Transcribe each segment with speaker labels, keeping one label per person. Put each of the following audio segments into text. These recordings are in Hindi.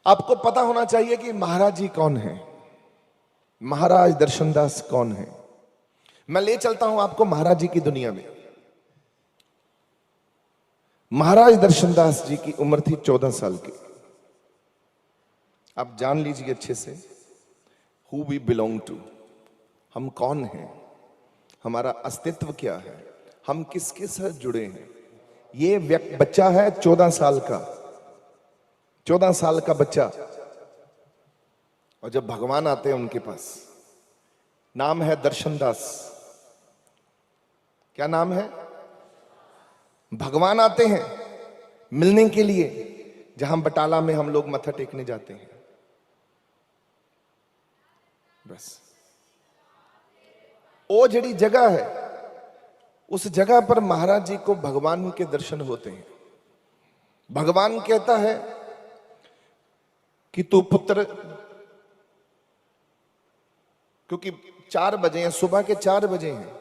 Speaker 1: आपको पता होना चाहिए कि महाराज जी कौन है, महाराज दर्शनदास कौन है। मैं ले चलता हूं आपको महाराज जी की दुनिया में। महाराज दर्शनदास जी की उम्र थी 14 साल की। आप जान लीजिए अच्छे से, हु वी बिलोंग टू, हम कौन हैं, हमारा अस्तित्व क्या है, हम किसके साथ जुड़े हैं। ये बच्चा है 14 साल का, 14 साल का बच्चा। और जब भगवान आते हैं उनके पास, नाम है दर्शनदास। क्या नाम है? भगवान आते हैं मिलने के लिए, जहां बटाला में हम लोग मत्था टेकने जाते हैं। बस वो जड़ी जगह है, उस जगह पर महाराज जी को भगवान के दर्शन होते हैं। भगवान कहता है कि तू पुत्र, क्योंकि 4 बजे हैं, सुबह के 4 बजे हैं,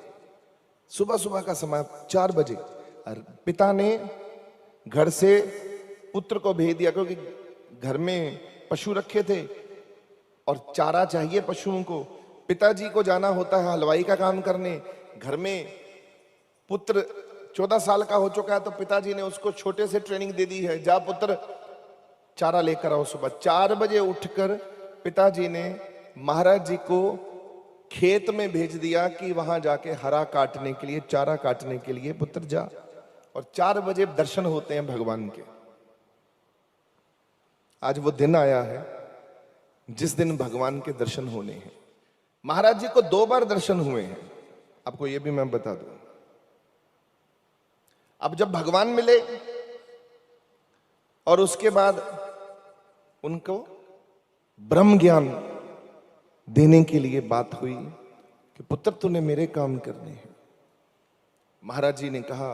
Speaker 1: सुबह सुबह का समय 4 बजे। और पिता ने घर से पुत्र को भेज दिया, क्योंकि घर में पशु रखे थे और चारा चाहिए पशुओं को। पिताजी को जाना होता है हलवाई का काम करने। घर में पुत्र 14 साल का हो चुका है, तो पिताजी ने उसको छोटे से ट्रेनिंग दे दी है, जा पुत्र चारा लेकर आओ। सुबह 4 बजे उठकर पिताजी ने महाराज जी को खेत में भेज दिया कि वहां जाके हरा काटने के लिए, चारा काटने के लिए पुत्र जा। और 4 बजे दर्शन होते हैं भगवान के। आज वो दिन आया है जिस दिन भगवान के दर्शन होने हैं। महाराज जी को 2 बार दर्शन हुए हैं, आपको ये भी मैं बता दूं। अब जब भगवान मिले और उसके बाद उनको ब्रह्म ज्ञान देने के लिए बात हुई कि पुत्र तूने मेरे काम करने हैं। महाराज जी ने कहा,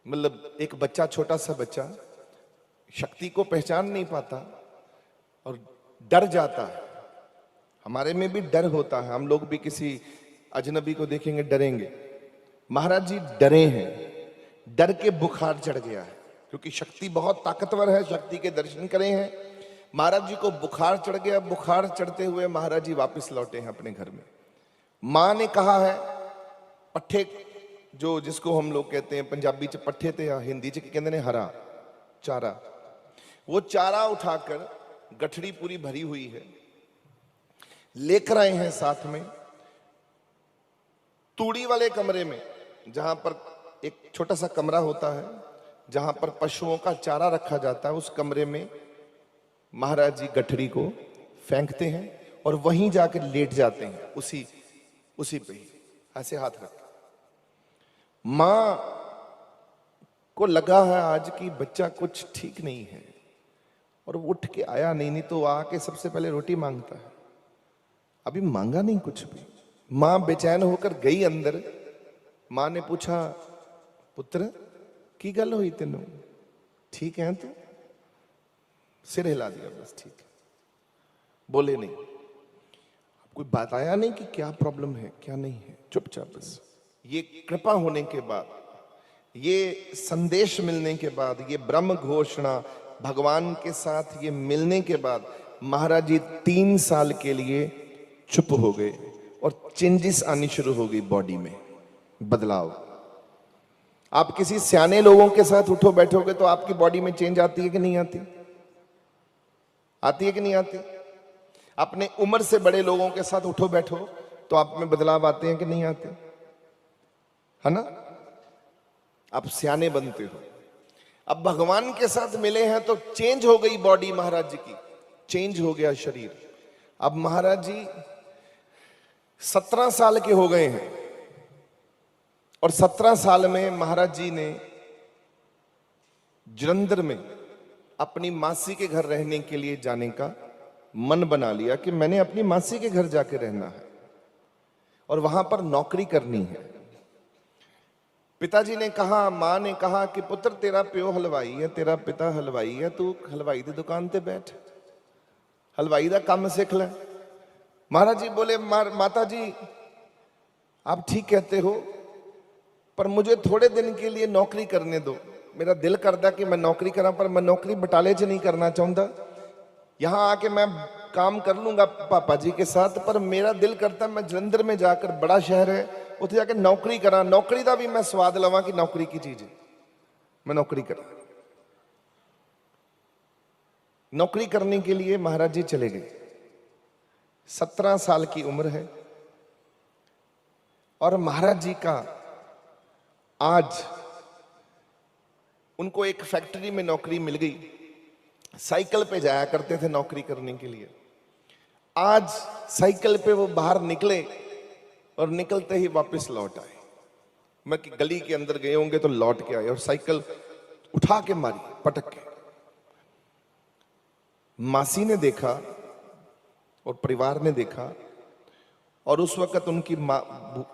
Speaker 1: मतलब एक बच्चा, छोटा सा बच्चा शक्ति को पहचान नहीं पाता और डर जाता है। हमारे में भी डर होता है, हम लोग भी किसी अजनबी को देखेंगे डरेंगे। महाराज जी डरे हैं, डर के बुखार चढ़ गया है, क्योंकि शक्ति बहुत ताकतवर है, शक्ति के दर्शन करे हैं। महाराज जी को बुखार चढ़ गया। बुखार चढ़ते हुए महाराज जी वापस लौटे हैं अपने घर में। मां ने कहा है, पट्ठे जो जिसको हम लोग कहते हैं पंजाबी च पट्ठे थे, हिंदी च कहते हैं हरा चारा, वो चारा उठाकर, गठड़ी पूरी भरी हुई है, लेकर आए हैं साथ में। तूड़ी वाले कमरे में, जहां पर एक छोटा सा कमरा होता है जहां पर पशुओं का चारा रखा जाता है, उस कमरे में महाराज जी गठड़ी को फेंकते हैं और वहीं जाकर लेट जाते हैं, उसी पे ही ऐसे हाथ रख। मां को लगा है आज की बच्चा कुछ ठीक नहीं है, और वो उठ के आया नहीं तो आके सबसे पहले रोटी मांगता है। अभी मांगा नहीं कुछ भी। मां बेचैन होकर गई अंदर। मां ने पूछा, पुत्र की गल हुई तेनों, ठीक है तू? सिर हिला दिया, बस ठीक है, बोले नहीं। कोई बताया नहीं कि क्या प्रॉब्लम है क्या नहीं है, चुपचाप बस। ये कृपा होने के बाद, ये संदेश मिलने के बाद, ये ब्रह्म घोषणा भगवान के साथ ये मिलने के बाद महाराज जी 3 साल के लिए चुप हो गए और चेंजेस आनी शुरू हो गई बॉडी में, बदलाव। आप किसी सियाने लोगों के साथ उठो बैठोगे तो आपकी बॉडी में चेंज आती है कि नहीं आती? आती है कि नहीं आती? अपने उम्र से बड़े लोगों के साथ उठो बैठो तो आप में बदलाव आते हैं कि नहीं आते? है ना? आप सियाने बनते हो। अब भगवान के साथ मिले हैं तो चेंज हो गई बॉडी महाराज जी की, चेंज हो गया शरीर। अब महाराज जी 17 साल के हो गए हैं और 17 साल में महाराज जी ने जलंधर में अपनी मासी के घर रहने के लिए जाने का मन बना लिया कि मैंने अपनी मासी के घर जाके रहना है और वहां पर नौकरी करनी है। पिताजी ने कहा, मां ने कहा कि पुत्र तेरा प्यो हलवाई है, तेरा पिता हलवाई है, तू हलवाई की दुकान ते बैठ, हलवाई का काम सीख ले। महाराज जी बोले, माता जी आप ठीक कहते हो, पर मुझे थोड़े दिन के लिए नौकरी करने दो, मेरा दिल करता कि मैं नौकरी करा, पर मैं नौकरी बटाले च नहीं करना चाहता। यहाँ आके मैं काम कर लूंगा पापा जी के साथ, पर मेरा दिल करता मैं जलंधर में जाकर, बड़ा शहर है, उत्थे जाके नौकरी करा, नौकरी का भी मैं स्वाद लवां कि नौकरी की चीज है, मैं नौकरी करा। नौकरी करने के लिए महाराज जी चले गए। 17 साल की उम्र है और महाराज जी का आज उनको एक फैक्ट्री में नौकरी मिल गई। साइकिल पे जाया करते थे नौकरी करने के लिए। आज साइकिल पे वो बाहर निकले और निकलते ही वापस लौट आए। मैं कि गली के अंदर गए होंगे तो लौट के आए और साइकिल उठा के मारी, पटक के। मासी ने देखा और परिवार ने देखा, और उस वक्त उनकी माँ,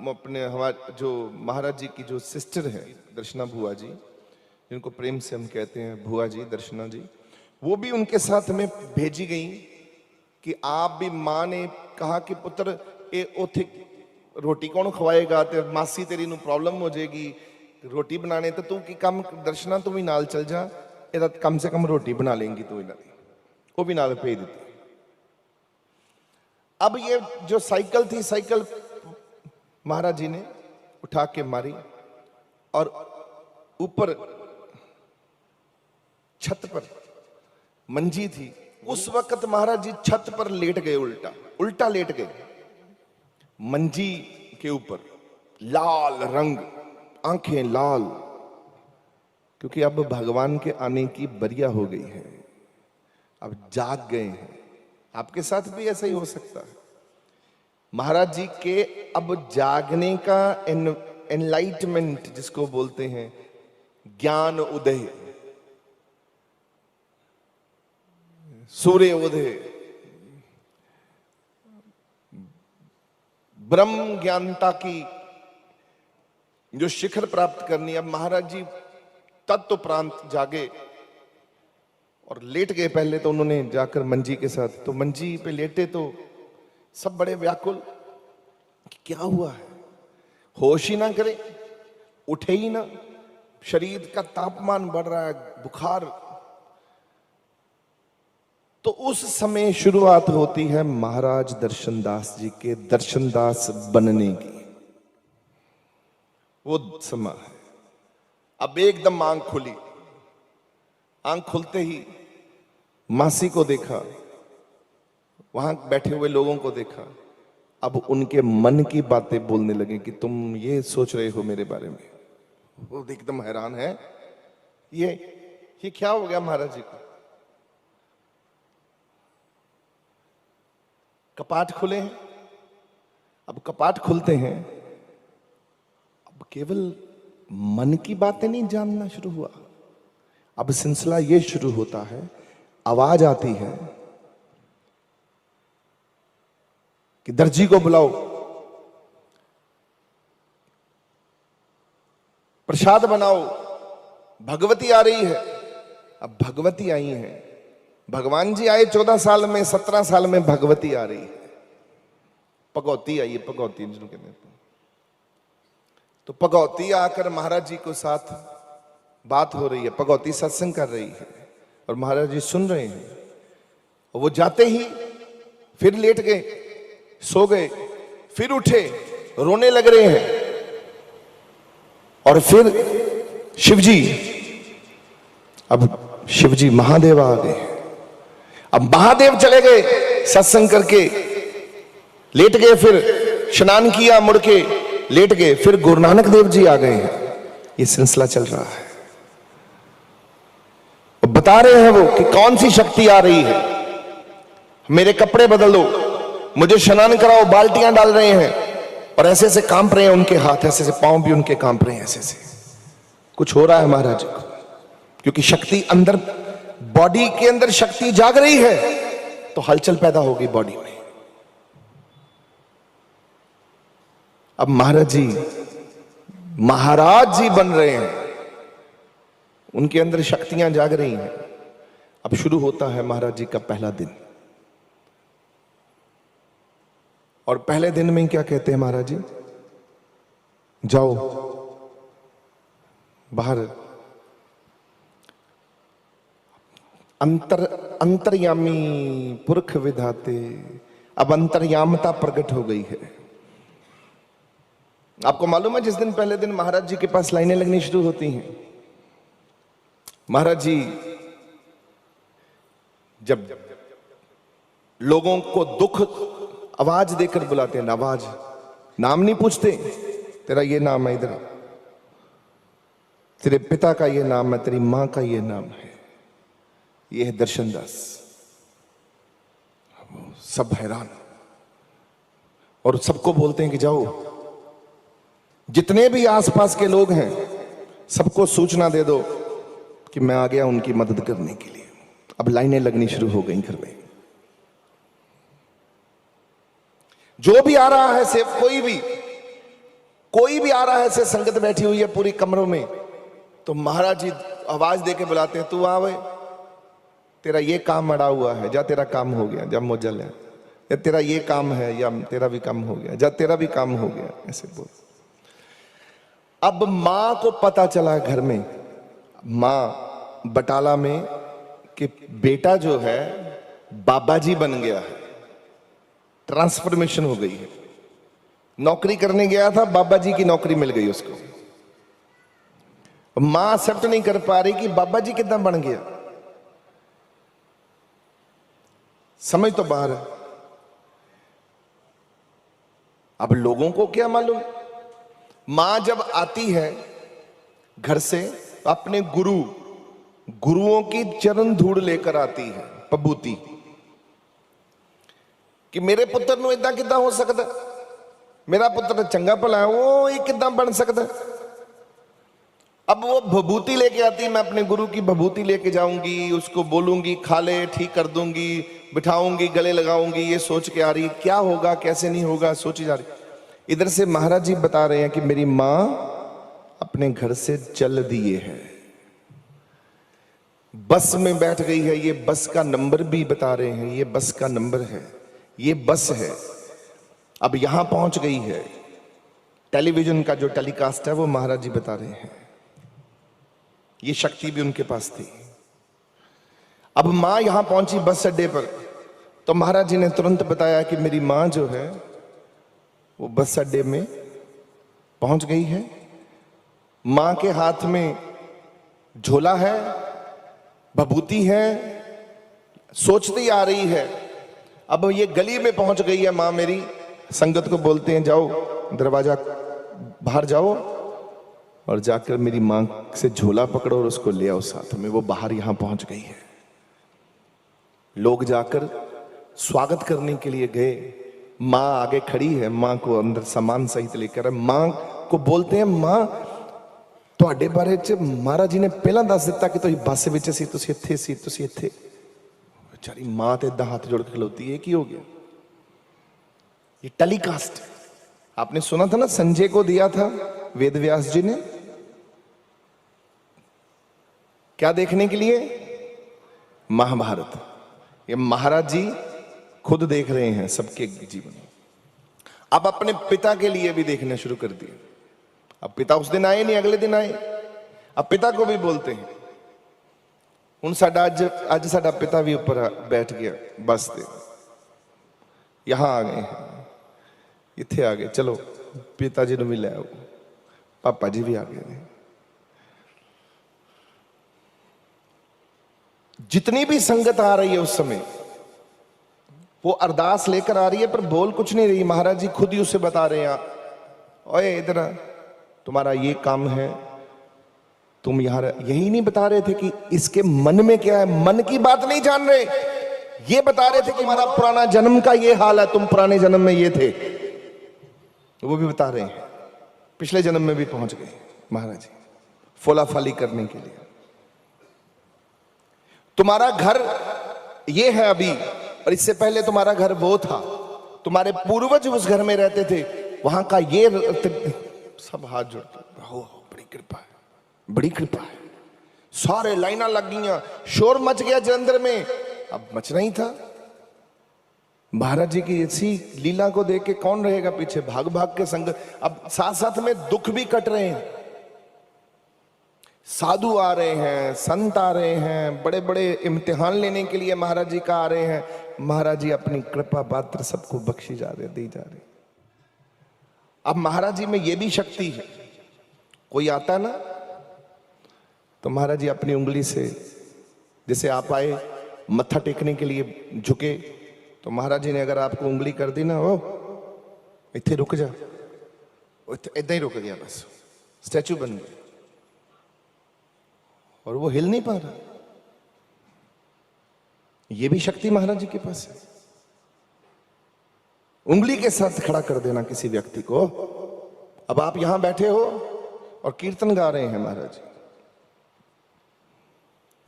Speaker 1: अपने हमारे जो महाराज जी की जो सिस्टर है दर्शना बुआ जी, जिनको प्रेम से हम कहते हैं बुआ जी, दर्शना जी, वो भी उनके साथ में भेजी गई कि आप भी। माँ ने कहा कि पुत्र ये उथे रोटी कौन खवाएगा, तो मासी तेरी नू प्रॉब्लम हो जाएगी रोटी बनाने, तो तू की कम दर्शना तू भी नाल चल जा, ये कम से कम रोटी बना लेंगी तू इन्हों की। वो भी नाल भेज दी। अब ये जो साइकिल थी, साइकिल महाराज जी ने उठा के मारी और ऊपर छत पर मंजी थी। उस वक्त महाराज जी छत पर लेट गए, उल्टा उल्टा लेट गए मंजी के ऊपर, लाल रंग, आंखें लाल, क्योंकि अब भगवान के आने की बरिया हो गई है, अब जाग गए हैं। आपके साथ भी ऐसा ही हो सकता है। महाराज जी के अब जागने का एनलाइटमेंट जिसको बोलते हैं, ज्ञान उदय, सूर्य उदय, ब्रह्म ज्ञानता की जो शिखर प्राप्त करनी। अब महाराज जी तत्वोपरांत जागे और लेट गए। पहले तो उन्होंने जाकर मंजी के साथ, तो मंजी पे लेटे तो सब बड़े व्याकुल कि क्या हुआ है, होश ही ना करे, उठे ही ना, शरीर का तापमान बढ़ रहा है, बुखार। तो उस समय शुरुआत होती है महाराज दर्शनदास जी के दर्शनदास बनने की। वो समय है। अब एकदम आंख खुली। आंख खुलते ही मासी को देखा, वहां बैठे हुए लोगों को देखा। अब उनके मन की बातें बोलने लगे कि तुम ये सोच रहे हो मेरे बारे में। वो एकदम हैरान है, ये क्या हो गया महाराज जी को। कपाट खुले हैं। अब कपाट खुलते हैं, अब केवल मन की बातें नहीं जानना शुरू हुआ। अब सिलसिला ये शुरू होता है, आवाज आती है कि दर्जी को बुलाओ, प्रसाद बनाओ, भगवती आ रही है। अब भगवती आई है, भगवान जी आए 14 साल में, 17 साल में भगवती आ रही है। भगवती आई है, भगवती जिसको कहते हैं। तो भगवती आकर महाराज जी को साथ बात हो रही है, भगवती सत्संग कर रही है और महाराज जी सुन रहे हैं। और वो जाते ही फिर लेट गए, सो गए, फिर उठे, रोने लग रहे हैं। और फिर शिवजी, अब शिवजी महादेव आ गए। अब महादेव चले गए सत्संग करके, लेट गए, फिर स्नान किया, मुड़ के लेट गए, फिर गुरु नानक देव जी आ गए हैं। ये सिलसिला चल रहा है। बता रहे हैं वो कि कौन सी शक्ति आ रही है, मेरे कपड़े बदल दो, मुझे स्नान कराओ, बाल्टियां डाल रहे हैं। और ऐसे ऐसे कांप रहे हैं उनके हाथ, ऐसे ऐसे पांव भी उनके कांप रहे हैं, ऐसे ऐसे कुछ हो रहा है महाराज जी को, क्योंकि शक्ति अंदर, बॉडी के अंदर शक्ति जाग रही है, तो हलचल पैदा होगी बॉडी में। अब महाराज जी बन रहे हैं, उनके अंदर शक्तियां जाग रही हैं। अब शुरू होता है महाराज जी का पहला दिन। और पहले दिन में क्या कहते हैं महाराज जी, जाओ बाहर अंतर्यामी पुरख विधाते, अब अंतर्यामता प्रकट हो गई है। आपको मालूम है जिस दिन पहले दिन महाराज जी के पास लाइनें लगनी शुरू होती हैं, महाराज जी जब लोगों को दुख आवाज देकर बुलाते हैं, आवाज, नाम नहीं पूछते, तेरा ये नाम है, इधर तेरे पिता का ये नाम है, तेरी मां का ये नाम है, ये है दर्शन दास। सब हैरान और सबको बोलते हैं कि जाओ, जितने भी आसपास के लोग हैं सबको सूचना दे दो कि मैं आ गया उनकी मदद करने के लिए। अब लाइनें लगनी शुरू हो गई घर में। जो भी आ रहा है, सिर्फ कोई भी आ रहा है, से संगत बैठी हुई है पूरी कमरों में, तो महाराज जी आवाज देके बुलाते हैं, तू आवे, तेरा ये काम अड़ा हुआ है, जा तेरा काम हो गया, जा मोजल है, या तेरा ये काम है, या तेरा भी काम हो गया, जा तेरा भी काम हो गया, ऐसे बोल। अब मां को पता चला घर में, मां बटाला में, कि बेटा जो है बाबा जी बन गया है, ट्रांसफॉर्मेशन हो गई है। नौकरी करने गया था, बाबा जी की नौकरी मिल गई उसको। मां एक्सेप्ट नहीं कर पा रही कि बाबा जी कितना बन गया, समझ तो बाहर है। अब लोगों को क्या मालूम, मां जब आती है घर से अपने गुरुओं की चरण धूड़ लेकर आती है, पबूती, कि मेरे पुत्र ਨੂੰ इदा किदा हो सकता, मेरा पुत्र चंगा भला है, वो ये किदा बन सकता। अब वो भभूति लेके आती, मैं अपने गुरु की भभूति लेके जाऊंगी, उसको बोलूंगी खा ले, ठीक कर दूंगी, बिठाऊंगी, गले लगाऊंगी, ये सोच के आ रही क्या होगा कैसे नहीं होगा, सोची जा रही। इधर से महाराज जी बता रहे हैं कि मेरी मां अपने घर से चल दिए है, बस में बैठ गई है, ये बस का नंबर भी बता रहे हैं, ये बस का नंबर है, ये बस है, अब यहां पहुंच गई है। टेलीविजन का जो टेलीकास्ट है वो महाराज जी बता रहे हैं, ये शक्ति भी उनके पास थी। अब मां यहां पहुंची बस अड्डे पर, तो महाराज जी ने तुरंत बताया कि मेरी मां जो है वो बस अड्डे में पहुंच गई है, मां के हाथ में झोला है, भभूति है, सोचती आ रही है। अब ये गली में पहुंच गई है मां मेरी, संगत को बोलते हैं जाओ दरवाजा बाहर जाओ और जाकर मेरी मां से झोला पकड़ो और उसको ले आओ साथ में। वो बाहर यहां पहुंच गई है, लोग जाकर स्वागत करने के लिए गए, मां आगे खड़ी है, मां को अंदर सामान सहित लेकर, मां को बोलते हैं मां ਤੁਹਾਡੇ ਬਾਰੇ ਚ ਮਹਾਰਾਜ ਜੀ ਨੇ ਪਹਿਲਾਂ ਦੱਸ ਦਿੱਤਾ ਕਿ ਤੁਸੀਂ ਬੱਸ ਵਿੱਚ ਸੀ, ਤੁਸੀਂ ਇੱਥੇ ਸੀ, ਤੁਸੀਂ ਇੱਥੇ। बेचारी मां तो इदा हाथ जोड़ के खलोती है, कि हो गया ये टेलीकास्ट आपने सुना था ना, संजय को दिया था वेद व्यास जी ने, क्या देखने के लिए, महाभारत। ये महाराज जी खुद देख रहे हैं सबके जीवन में। अब अपने पिता के लिए भी देखना शुरू कर दिया। अब पिता उस दिन आए नहीं, अगले दिन आए, अब पिता को भी बोलते हैं। ਹੁਣ ਸਾਡਾ ਅੱਜ ਸਾਡਾ पिता भी ऊपर बैठ गया बस से, यहाँ आ गए, इत्थे आ गए, चलो पिताजी ने भी ले आओ, पापा जी भी आ गए। जितनी भी संगत आ रही है उस समय वो अरदास लेकर आ रही है, पर बोल कुछ नहीं रही। महाराज जी खुद ही उसे बता रहे हैं, ओए इधर तुम्हारा ये काम है, तुम यहां यही नहीं बता रहे थे कि इसके मन में क्या है, मन की बात नहीं जान रहे, ये बता रहे थे कि हमारा पुराना जन्म का ये हाल है, तुम पुराने जन्म में ये थे, वो भी बता रहे हैं। पिछले जन्म में भी पहुंच गए महाराज जी फोलाफाली करने के लिए। तुम्हारा घर ये है अभी, और इससे पहले तुम्हारा घर वो था, तुम्हारे पूर्वज उस घर में रहते थे, वहां का ये सब हाथ जोड़ते, हो बड़ी कृपा है, बड़ी कृपा है। सारे लाइना लग गई, शोर मच गया जलंधर में, अब मचना ही था। महाराज जी की ऐसी लीला को देख के कौन रहेगा पीछे, भाग भाग के संग। अब साथ साथ में दुख भी कट रहे हैं, साधु आ रहे हैं, संत आ रहे हैं, बड़े बड़े इम्तिहान लेने के लिए महाराज जी का आ रहे हैं। महाराज जी अपनी कृपा पात्र सबको बख्शी जा रहे, दी जा रहे। अब महाराज जी में ये भी शक्ति है, कोई आता ना तो महाराज जी अपनी उंगली से, जैसे आप आए मत्था टेकने के लिए झुके, तो महाराज जी ने अगर आपको उंगली कर दी ना, ओ इत्थे रुक जा, इतना ही रुक गया, बस स्टैचू बन गया और वो हिल नहीं पा रहा। ये भी शक्ति महाराज जी के पास है, उंगली के साथ खड़ा कर देना किसी व्यक्ति को। अब आप यहां बैठे हो और कीर्तन गा रहे हैं महाराज जी,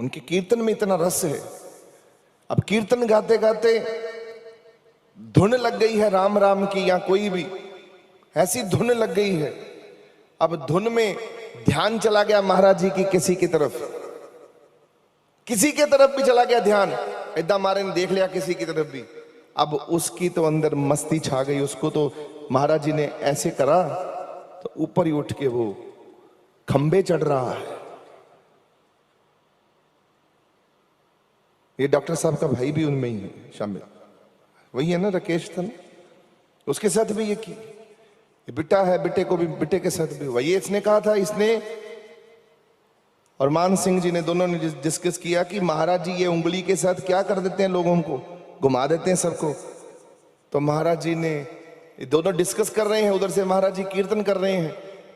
Speaker 1: उनके कीर्तन में इतना रस है। अब कीर्तन गाते गाते धुन लग गई है राम राम की, या कोई भी ऐसी धुन लग गई है, अब धुन में ध्यान चला गया महाराज जी की किसी की तरफ, किसी के तरफ भी चला गया ध्यान, इतना मारे ने देख लिया किसी की तरफ भी। अब उसकी तो अंदर मस्ती छा गई, उसको तो महाराज जी ने ऐसे करा तो ऊपर ही उठ के वो खंबे चढ़ रहा है। ये डॉक्टर साहब का भाई भी उनमें ही है शामिल, वही है ना राकेश था, उसके साथ भी ये की, ये बेटा है, बेटे को भी बेटे के साथ भी हुआ। ये इसने कहा था, इसने और मान सिंह जी ने दोनों ने डिस्कस किया कि महाराज जी ये उंगली के साथ क्या कर देते हैं, लोगों को घुमा देते हैं सबको। तो महाराज जी ने, ये दोनों डिस्कस कर रहे हैं, उधर से महाराज जी कीर्तन कर रहे हैं,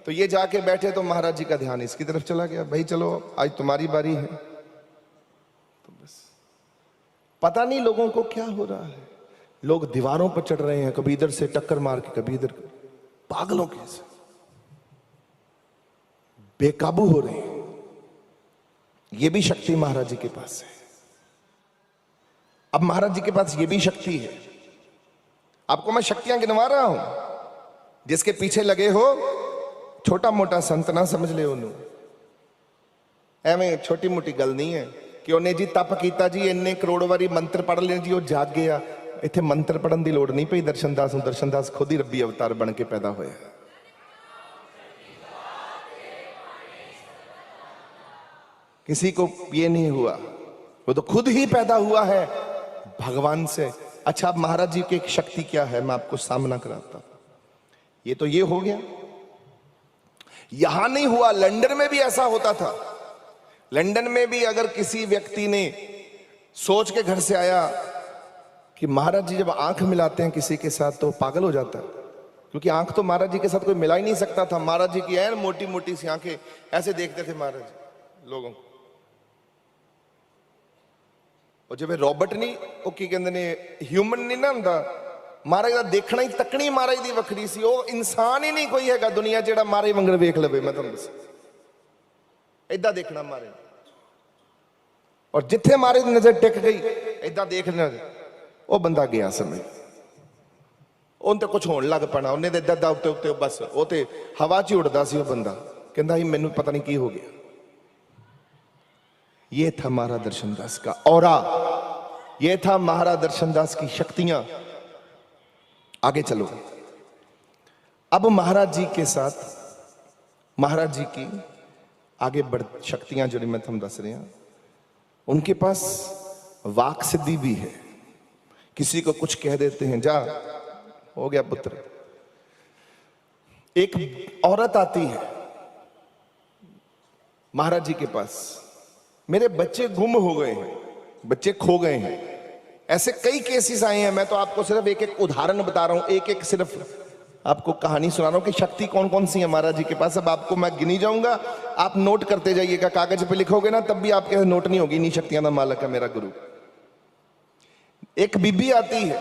Speaker 1: तो ये जाके बैठे तो महाराज जी का ध्यान इसकी तरफ चला गया, भाई चलो आज तुम्हारी बारी है। तो बस पता नहीं लोगों को क्या हो रहा है, लोग दीवारों पर चढ़ रहे हैं, कभी इधर से टक्कर मार के कभी इधर, पागलों के से बेकाबू हो रहे हैं। ये भी शक्ति महाराज जी के पास है। अब महाराज जी के पास ये भी शक्ति है, आपको मैं शक्तियां गिनवा रहा हूं, जिसके पीछे लगे हो छोटा मोटा संत ना समझ ले उन्होंने, एवं छोटी मोटी गल नहीं है कि उन्हें जी तप कीता जी, इन्ने करोड़ वारी मंत्र पढ़ ले जी, वो जाग गया। इत्थे मंत्र पढ़न की लोड़ नहीं पई, दर्शनदास हूं, दर्शनदास खुद ही रब्बी अवतार बन के पैदा होया। किसी को ये नहीं हुआ, वो तो खुद ही पैदा हुआ है भगवान से। अच्छा, अब महाराज जी की एक शक्ति क्या है, मैं आपको सामना कराता। ये तो ये हो गया, यहां नहीं हुआ, लंदन में भी ऐसा होता था। लंदन में भी अगर किसी व्यक्ति ने सोच के घर से आया कि महाराज जी जब आंख मिलाते हैं किसी के साथ तो पागल हो जाता है, क्योंकि आंख तो महाराज जी के साथ कोई मिला ही नहीं सकता था। महाराज जी की ऐन मोटी मोटी सी आंखें, ऐसे देखते थे महाराज जी लोगों को। और जब रॉबर्ट नहीं, वो की कहते ने ह्यूमन नहीं ना हुंदा, महाराज का देखना ही तकनी महाराज दी वखरी सी। वो इंसान ही नहीं कोई हैगा दुनिया जेड़ा महाराज वंगर वेख लवे, मैं तुहानूं दस्सां, इदां देखना महाराज। और जिथे महाराज दी नजर टिक गई, इदां देखना, वो बंदा गया समझ, उन तो कुछ होने लग पैना, उन्हें इदां इदां उत्ते उत्ते बस वो तो हवा च ही उड़दा सी। वो बंदा कहंदा ही मैनूं पता नहीं की हो गया। ये था महाराज दर्शनदास का औरा, ये था महाराज दर्शनदास की शक्तियां। आगे चलो, अब महाराज जी के साथ महाराज जी की आगे बढ़ शक्तियां जो मैं तुम दस रहे हैं, उनके पास वाक सिद्धि भी है। किसी को कुछ कह देते हैं, जा हो गया पुत्र। एक औरत आती है महाराज जी के पास, मेरे बच्चे गुम हो गए हैं, बच्चे खो गए हैं। ऐसे कई केसेस आए हैं, मैं तो आपको सिर्फ एक एक उदाहरण बता रहा हूं, एक एक सिर्फ आपको कहानी सुना रहा हूं कि शक्ति कौन कौन सी है महाराज जी के पास। अब आपको मैं गिनी जाऊंगा, आप नोट करते जाइएगा, कागज पे लिखोगे ना तब भी आपके नोट नहीं होगी। इन्हीं शक्तियां का मालक है मेरा गुरु। एक बीबी आती है,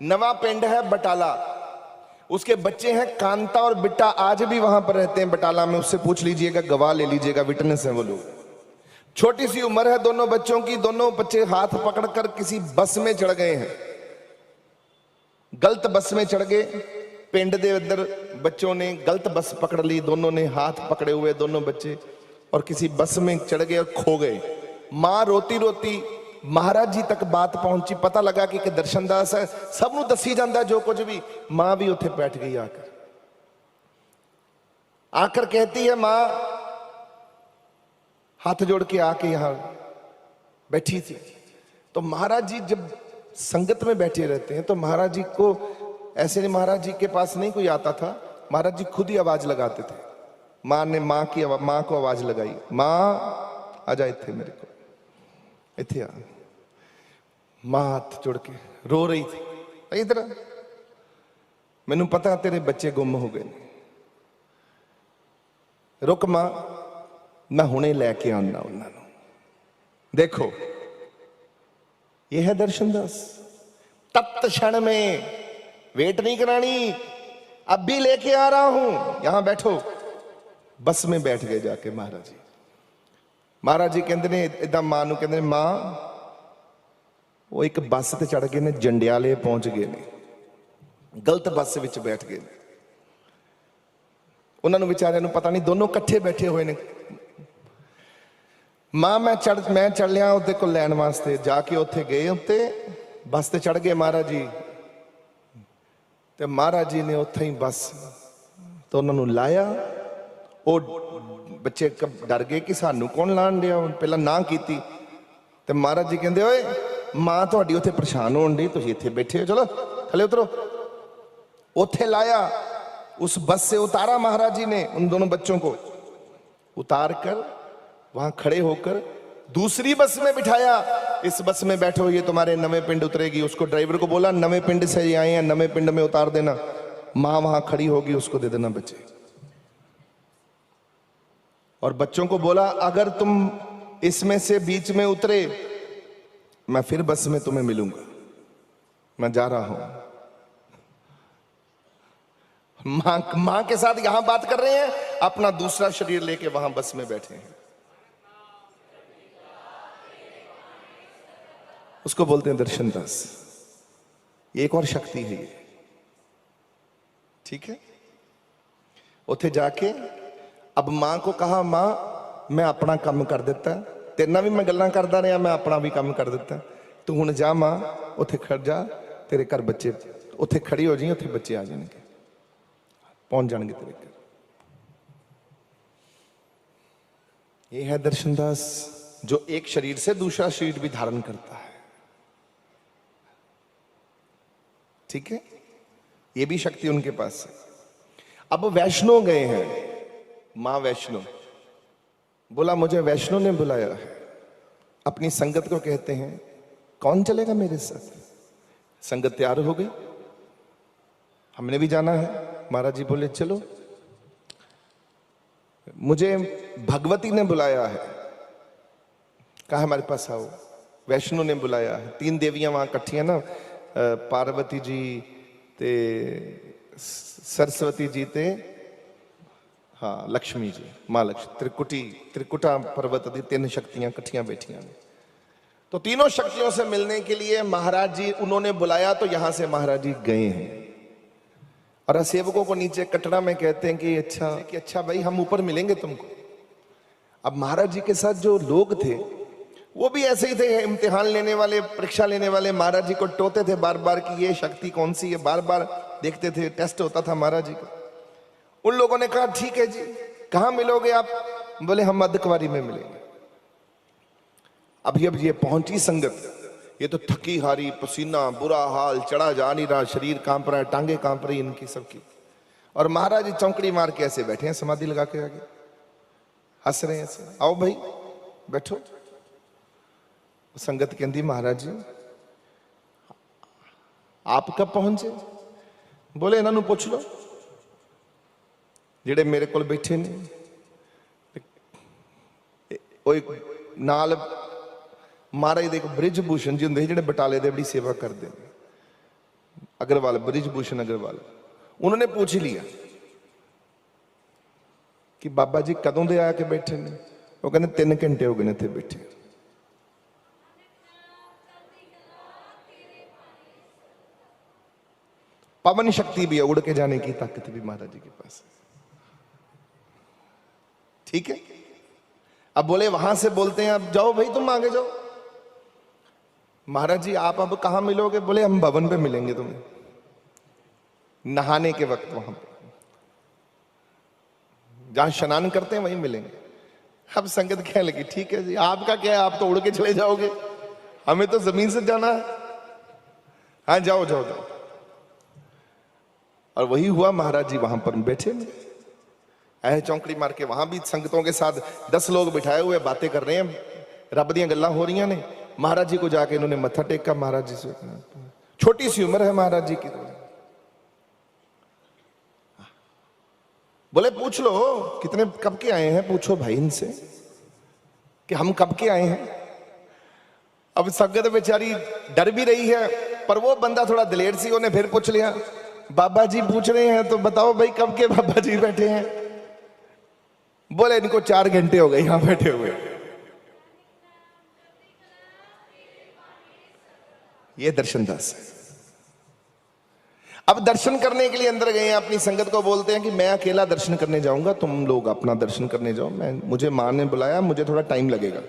Speaker 1: नवा पिंड है बटाला, उसके बच्चे हैं कांता और बिट्टा, आज भी वहां पर रहते हैं बटाला में, उससे पूछ लीजिएगा, गवाह ले लीजिएगा, विटनेस है वो लोग। छोटी सी उम्र है दोनों बच्चों की, दोनों बच्चे हाथ पकड़कर किसी बस में चढ़ गए हैं, गलत बस में चढ़ गए। पिंड दे अंदर बच्चों ने गलत बस पकड़ ली, दोनों ने हाथ पकड़े हुए दोनों बच्चे, और किसी बस में चढ़ गए और खो गए। मां रोती रोती महाराज जी तक बात पहुंची, पता लगा कि दर्शनदास है, सबनू दसी जाता जो कुछ भी। मां भी उत्थे बैठ गई, आकर कहती है, मां हाथ जोड़ के आके यहां बैठी थी। तो महाराज जी जब संगत में बैठे रहते हैं तो महाराज जी को ऐसे नहीं, महाराज जी के पास नहीं कोई आता था, महाराज जी खुद ही आवाज लगाते थे। माँ ने माँ को आवाज लगाई, माँ आ जा इत्थे, मेरे को इत्थे आ। माँ हाथ जोड़ के रो रही थी, इधर मैनू पता तेरे बच्चे गुम हो गए, रुक मां मैं हुणे लैके आना उन्होंने। देखो ये है दर्शन दास। तत्त क्षण में, वेट नहीं करानी, अब भी लेके आ रहा हूं, यहां बैठो। बस में बैठ गए जाके महाराज जी। महाराज जी कहते ने इदा मां नूं कहंदे ने, मां वो एक बस ते चढ़ गए ने, जंडियाले पहुंच गए ने, गलत बस विच बैठ गए। उन्होंने विचारिया नूं पता नहीं, दोनों कट्ठे बैठे हुए ने। मां मैं चढ़ लिया उहदे कोल लैण वास्ते, जाके उत्थे गए, उत्ते बस ते चढ़ गए महाराज जी। ते महाराज जी ने उत्थे ही बस तो उन्होंने लाया। वो बच्चे डर गए कि सानू कौन लाण दिया, पहला ना कीती। ते महाराज जी कहंदे, ओए मां तुहाडी उत्थे परेशान होण दी, तुसीं इत्थे बैठे हो, चलो थले उतरो। उत्थे लाया, उस बस से उतारा महाराज जी ने उन दोनों बच्चों को, उतार कर वहां खड़े होकर दूसरी बस में बिठाया। इस बस में बैठो, ये तुम्हारे नवे पिंड उतरेगी। उसको ड्राइवर को बोला, नवे पिंड से ये आए हैं, नवे पिंड में उतार देना। मां वहां खड़ी होगी, उसको दे देना बच्चे। और बच्चों को बोला, अगर तुम इसमें से बीच में उतरे, मैं फिर बस में तुम्हें मिलूंगा, मैं जा रहा हूं। मां के साथ यहां बात कर रहे हैं, अपना दूसरा शरीर लेके वहां बस में बैठे हैं। उसको बोलते हैं दर्शन दास। एक और शक्ति है ये, ठीक है। उथे जाके अब मां को कहा, मां मैं अपना काम कर दिता, तेरे नाल भी मैं गल्लां करदा रहा, मैं अपना भी काम कर दिता, तू हुण जा मां, उथे खड़ जा, तेरे घर बच्चे, उथे खड़ी हो जी, उथे बच्चे आ जाएंगे, पहुंच जाएंगे तेरे घर। ये है दर्शन दास, जो एक शरीर से दूसरा शरीर भी धारण करता है, ठीक है। ये भी शक्ति उनके पास है। अब वैष्णो गए हैं, मां वैष्णो बोला, मुझे वैष्णो ने बुलाया है। अपनी संगत को कहते हैं, कौन चलेगा मेरे साथ? संगत तैयार हो गई, हमने भी जाना है। महाराज जी बोले, चलो। मुझे भगवती ने बुलाया है, कहा हमारे पास आओ। वैष्णो ने बुलाया है, 3 देवियां वहां इकट्ठियां ना, पार्वती जी ते सरस्वती जी ते हाँ लक्ष्मी जी, मां लक्ष्मी, त्रिकुटा पर्वत दी 3 शक्तियां इकट्ठियां बैठियां ने। तो तीनों शक्तियों से मिलने के लिए महाराज जी उन्होंने बुलाया, तो यहां से महाराज जी गए हैं। और सेवकों को नीचे कटरा में कहते हैं कि अच्छा भाई हम ऊपर मिलेंगे तुमको। अब महाराज जी के साथ जो लोग थे वो भी ऐसे ही थे, इम्तिहान लेने वाले, परीक्षा लेने वाले। महाराज जी को टोते थे बार बार कि ये शक्ति कौन सी है, बार बार देखते थे, टेस्ट होता था महाराज जी का। उन लोगों ने कहा, ठीक है जी, कहां मिलोगे आप? बोले, हम मध्यकुमारी में मिलेंगे। अब ये पहुंची संगत, ये तो थकी हारी, पसीना, बुरा हाल, चढ़ा जा नहीं रहा, शरीर कांप रहा है, टांगे कांप रही इनकी सबकी। और महाराज जी चौंकड़ी मार के ऐसे बैठे हैं, समाधि लगा के आगे, हंस रहे हैं ऐसे। आओ भाई बैठो। संगत कहती, महाराज जी आप कब पहुंचे? बोले, इन्हों पूछ लो जेड़े मेरे को बैठे ने। नाल महाराज देखो ब्रिज भूषण जी होंगे, जेड़े बटाले दे बड़ी सेवा करते हैं, अग्रवाल, ब्रिज भूषण अग्रवाल। उन्होंने पूछ लिया कि बाबा जी कदों दे आके बैठे ने? वो कहते 3 घंटे हो गए इत्थे बैठे। पवन शक्ति भी है, उड़ के जाने की ताकत भी महाराज जी के पास है, ठीक है। अब बोले, वहां से बोलते हैं, अब जाओ भाई तुम आगे जाओ। महाराज जी आप अब कहां मिलोगे? बोले, हम भवन पे मिलेंगे तुम्हें, नहाने के वक्त, वहां पे जहां स्नान करते हैं वहीं मिलेंगे। अब संगत कहने लगी ठीक है जी, आपका क्या है, आप तो उड़ के चले जाओगे, हमें तो जमीन से जाना है। हाँ जाओ जाओ जाओ। और वही हुआ, महाराज जी वहां पर बैठे ऐ चौंकड़ी मार के, वहां भी संगतों के साथ 10 लोग बिठाए हुए बातें कर रहे हैं, रब दियां गल्लां हो रही ने। महाराज जी को जाके इन्होंने मत्था टेका। महाराज जी से, छोटी सी उम्र है महाराज जी की, बोले पूछ लो कितने कब के आए हैं, पूछो भाई इनसे कि हम कब के आए हैं। अब संगत बेचारी डर भी रही है, पर वो बंदा थोड़ा दिलेर सी, उन्हें फिर पूछ लिया, बाबा जी पूछ रहे हैं तो बताओ भाई कब के बाबा जी बैठे हैं। बोले इनको 4 घंटे हो गए यहां बैठे हुए। ये दर्शन दास है। अब दर्शन करने के लिए अंदर गए हैं, अपनी संगत को बोलते हैं कि मैं अकेला दर्शन करने जाऊंगा, तुम लोग अपना दर्शन करने जाओ, मुझे मां ने बुलाया, मुझे थोड़ा टाइम लगेगा,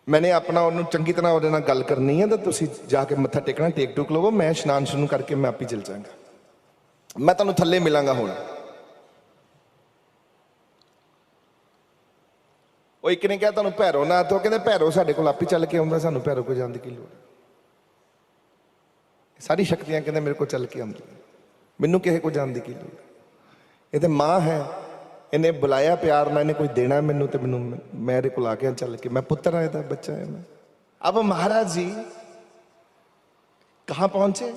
Speaker 1: मैंने अपना उन्होंने चंगी तरह ਉਹਦੇ ਨਾਲ ਗੱਲ करनी है, तो ਤੁਸੀਂ जाके मत्था टेकना, टेक टूक लवो, मैं इशनान शुरू करके मैं आप ही चल जाऊंगा, मैं ਤੁਹਾਨੂੰ थल्ले मिलांगा ਹੁਣ। ਉਹ ਇੱਕ ਨੇ ਕਿਹਾ ਤੁਹਾਨੂੰ ਭੈਰੋ ਨਾ, तो ਕਹਿੰਦੇ ਭੈਰੋ ਸਾਡੇ ਕੋਲ ਆਪ ਹੀ ਚੱਲ ਕੇ ਆਉਂਦਾ, ਸਾਨੂੰ ਭੈਰੋ ਕੋਲ ਜਾਣ ਦੀ ਕੀ ਲੋੜ ਹੈ। सारी शक्तियां कहते मेरे को चल के आंदी, मैनू किसी को जान की की लोड़, ये तो मां है, इन्हें बुलाया प्यार ना, इन्हें कोई देना मैनू, तो मैनू मेरे को आके चल के, मैं पुत्र आया था, बच्चा है मैं। अब महाराज जी कहाँ पहुंचे,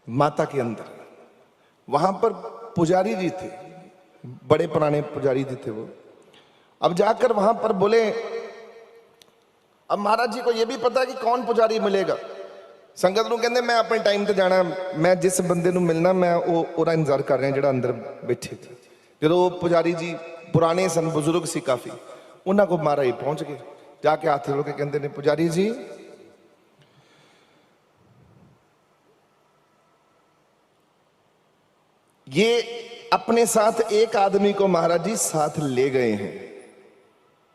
Speaker 1: माता के अंदर, वहां पर पुजारी जी थे, बड़े पुराने पुजारी जी थे वो। अब जाकर वहां पर बोले, अब महाराज जी को यह भी पता है कि कौन पुजारी मिलेगा। संगत ਨੂੰ ਕਹਿੰਦੇ मैं अपने टाइम ਤੇ जाना, मैं जिस बंदे ਨੂੰ मिलना मैं ਉਹਦਾ इंतजार कर रहा ਜਿਹੜਾ अंदर बैठे थे। ਜਦੋਂ पुजारी जी पुराने सन, बुजुर्ग सी काफी, ਉਹਨਾਂ को महाराज पहुंच गए, जाके हाथ जोड़ के कहते ने, पुजारी जी ये अपने साथ एक आदमी को महाराज जी साथ ले गए हैं,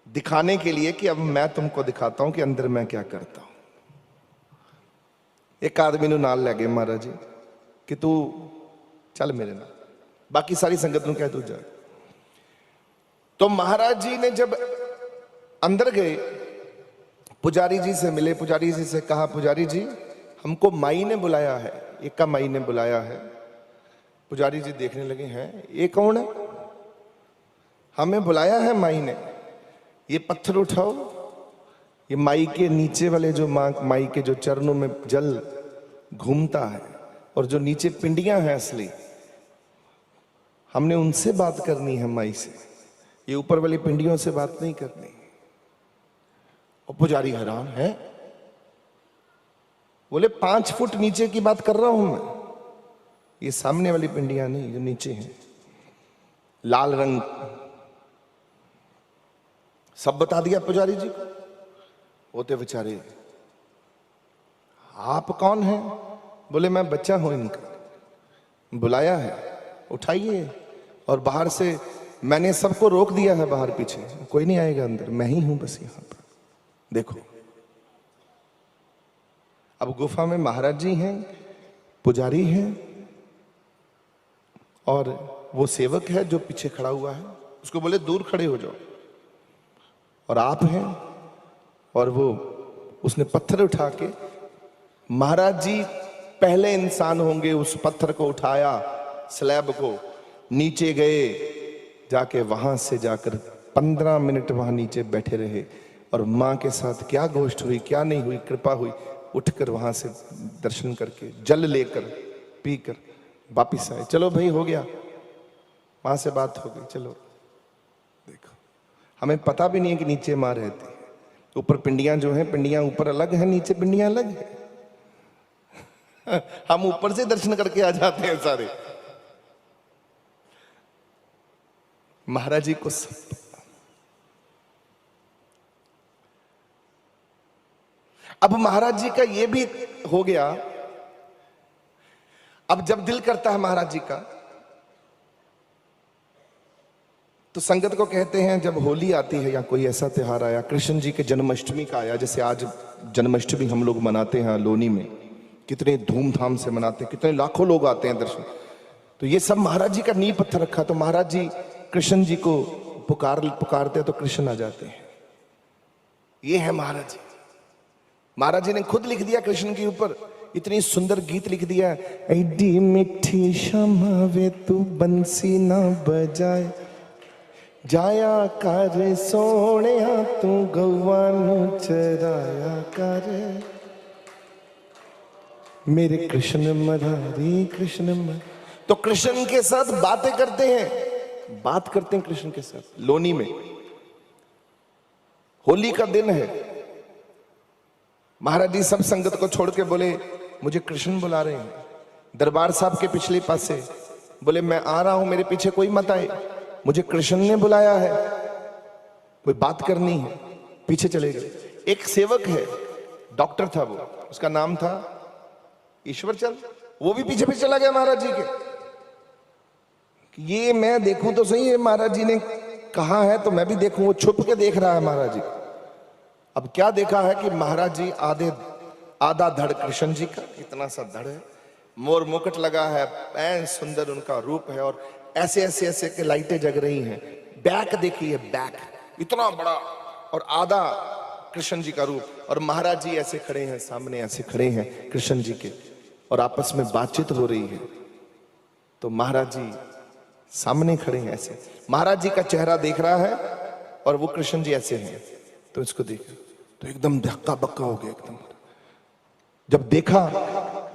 Speaker 1: दिखाने के लिए कि अब मैं तुमको दिखाता हूं कि अंदर मैं क्या करता हूं। एक आदमी नाल लै गए महाराज जी कि तू चल मेरे नाल, बाकी सारी संगत को कह तू जा। तो महाराज जी ने जब अंदर गए, पुजारी जी से मिले, पुजारी जी से कहा, पुजारी जी हमको माई ने बुलाया है, एक का माई ने बुलाया है। पुजारी जी देखने लगे हैं ये कौन है, हमें बुलाया है माई ने, ये पत्थर उठाओ, ये माई के नीचे वाले जो माई के जो चरणों में जल घूमता है और जो नीचे पिंडियां हैं असली, हमने उनसे बात करनी है माई से, ये ऊपर वाली पिंडियों से बात नहीं करनी। और पुजारी हैरान है, बोले 5 फुट नीचे की बात कर रहा हूं मैं, ये सामने वाली पिंडियां नहीं, जो नीचे हैं, लाल रंग सब बता दिया पुजारी जी को। होते बेचारे, आप कौन हैं, बोले मैं बच्चा हूं इनका, बुलाया है उठाइए, और बाहर से मैंने सबको रोक दिया है, बाहर पीछे कोई नहीं आएगा अंदर, मैं ही हूं बस यहां पर, देखो। अब गुफा में महाराज जी हैं, पुजारी हैं, और वो सेवक है जो पीछे खड़ा हुआ है, उसको बोले दूर खड़े हो जाओ, और आप हैं, और वो उसने पत्थर उठा के, महाराज जी पहले इंसान होंगे, उस पत्थर को उठाया, स्लैब को, नीचे गए, जाके वहां से जाकर 15 मिनट वहां नीचे बैठे रहे, और मां के साथ क्या गोष्ठ हुई, क्या नहीं हुई, कृपा हुई, उठकर वहां से दर्शन करके जल लेकर पीकर वापिस आए। चलो भाई हो गया, वहां से बात हो गई, चलो। देखो हमें पता भी नहीं है कि नीचे मां रहती है, ऊपर पिंडियां जो हैं, पिंडियां ऊपर अलग हैं, नीचे पिंडियां अलग हैं। हम ऊपर से दर्शन करके आ जाते हैं सारे। महाराज जी को सब, अब महाराज जी का ये भी हो गया। अब जब दिल करता है महाराज जी का, तो संगत को कहते हैं, जब होली आती है या कोई ऐसा त्योहार आया, कृष्ण जी के जन्माष्टमी का आया, जैसे आज जन्माष्टमी हम लोग मनाते हैं लोनी में, कितने धूमधाम से मनाते हैं, कितने लाखों लोग आते हैं दर्शन, तो ये सब महाराज जी का नींव पत्थर रखा। तो महाराज जी कृष्ण जी को पुकारते तो कृष्ण आ जाते हैं। ये है महाराज जी। महाराज जी ने खुद लिख दिया कृष्ण के ऊपर, इतनी सुंदर गीत लिख दिया, ऐडी मिठी क्षमा वे तू बंसी ना बजाए, जाया कर सोने तू गौवा नू चराया कर, मेरे कृष्ण मरारी कृष्ण तो कृष्ण के साथ बातें करते हैं, बात करते हैं कृष्ण के साथ। लोनी में होली का दिन है, महाराज जी सब संगत को छोड़ के बोले मुझे कृष्ण बुला रहे हैं। दरबार साहब के पिछले पासे बोले मैं आ रहा हूं, मेरे पीछे कोई मत आए, मुझे कृष्ण ने बुलाया है, कोई बात करनी है। पीछे चले गए। एक सेवक है, डॉक्टर था वो, उसका नाम था ईश्वर चंद, वो भी पीछे पीछे चला गया महाराज जी के। ये मैं देखूं तो सही है, महाराज जी ने कहा है तो मैं भी देखूं। वो छुप के देख रहा है महाराज जी। अब क्या देखा है कि महाराज जी आधा धड़ कृष्ण जी का, इतना सा धड़ है, मोर मुकुट लगा है, ऐन सुंदर उनका रूप है, और ऐसे ऐसे ऐसे के लाइटें जग रही हैं। बैक देखिए, बैक इतना बड़ा, और आधा कृष्ण जी का रूप, और महाराज जी ऐसे खड़े हैं सामने, ऐसे खड़े हैं कृष्ण जी के, और आपस में बातचीत हो रही है। तो महाराज जी सामने खड़े हैं ऐसे, महाराज जी का चेहरा देख रहा है और वो कृष्ण जी ऐसे हैं। तो इसको देखा तो एकदम धक्का बक्का हो गया एकदम। जब देखा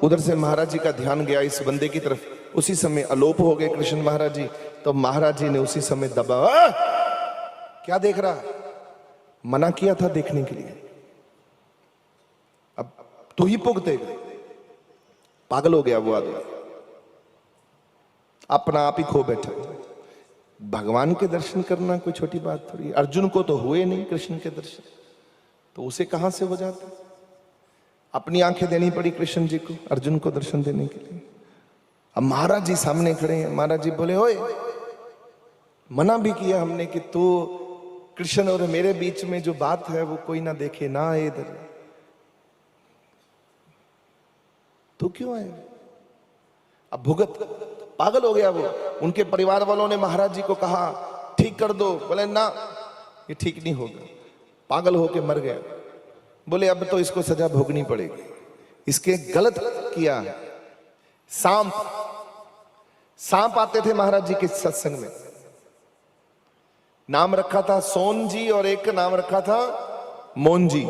Speaker 1: उधर से महाराज जी का ध्यान गया इस बंदे की तरफ, उसी समय अलोप हो गए कृष्ण महाराज जी। तो महाराज जी ने उसी समय दबा, क्या देख रहा, मना किया था देखने के लिए, अब तू ही पुगते, पागल हो गया वो आदमी, अपना आप ही खो बैठा। भगवान के दर्शन करना कोई छोटी बात थोड़ी। अर्जुन को तो हुए नहीं कृष्ण के दर्शन, तो उसे कहां से हो जाता। अपनी आंखें देनी पड़ी कृष्ण जी को अर्जुन को दर्शन देने के लिए। अब महाराज जी सामने खड़े हैं। महाराज जी बोले, ओए, मना भी किया हमने कि तू कृष्ण और मेरे बीच में जो बात है वो कोई ना देखे, ना आए इधर, तू क्यों आए। अब भुगत, पागल हो गया वो। उनके परिवार वालों ने महाराज जी को कहा ठीक कर दो, बोले ना ये ठीक नहीं होगा, पागल होके मर गया। बोले अब तो इसको सजा भोगनी पड़ेगी, इसके गलत किया। सांप आते थे महाराज जी के सत्संग में, नाम रखा था सोन जी और एक नाम रखा था मोन जी,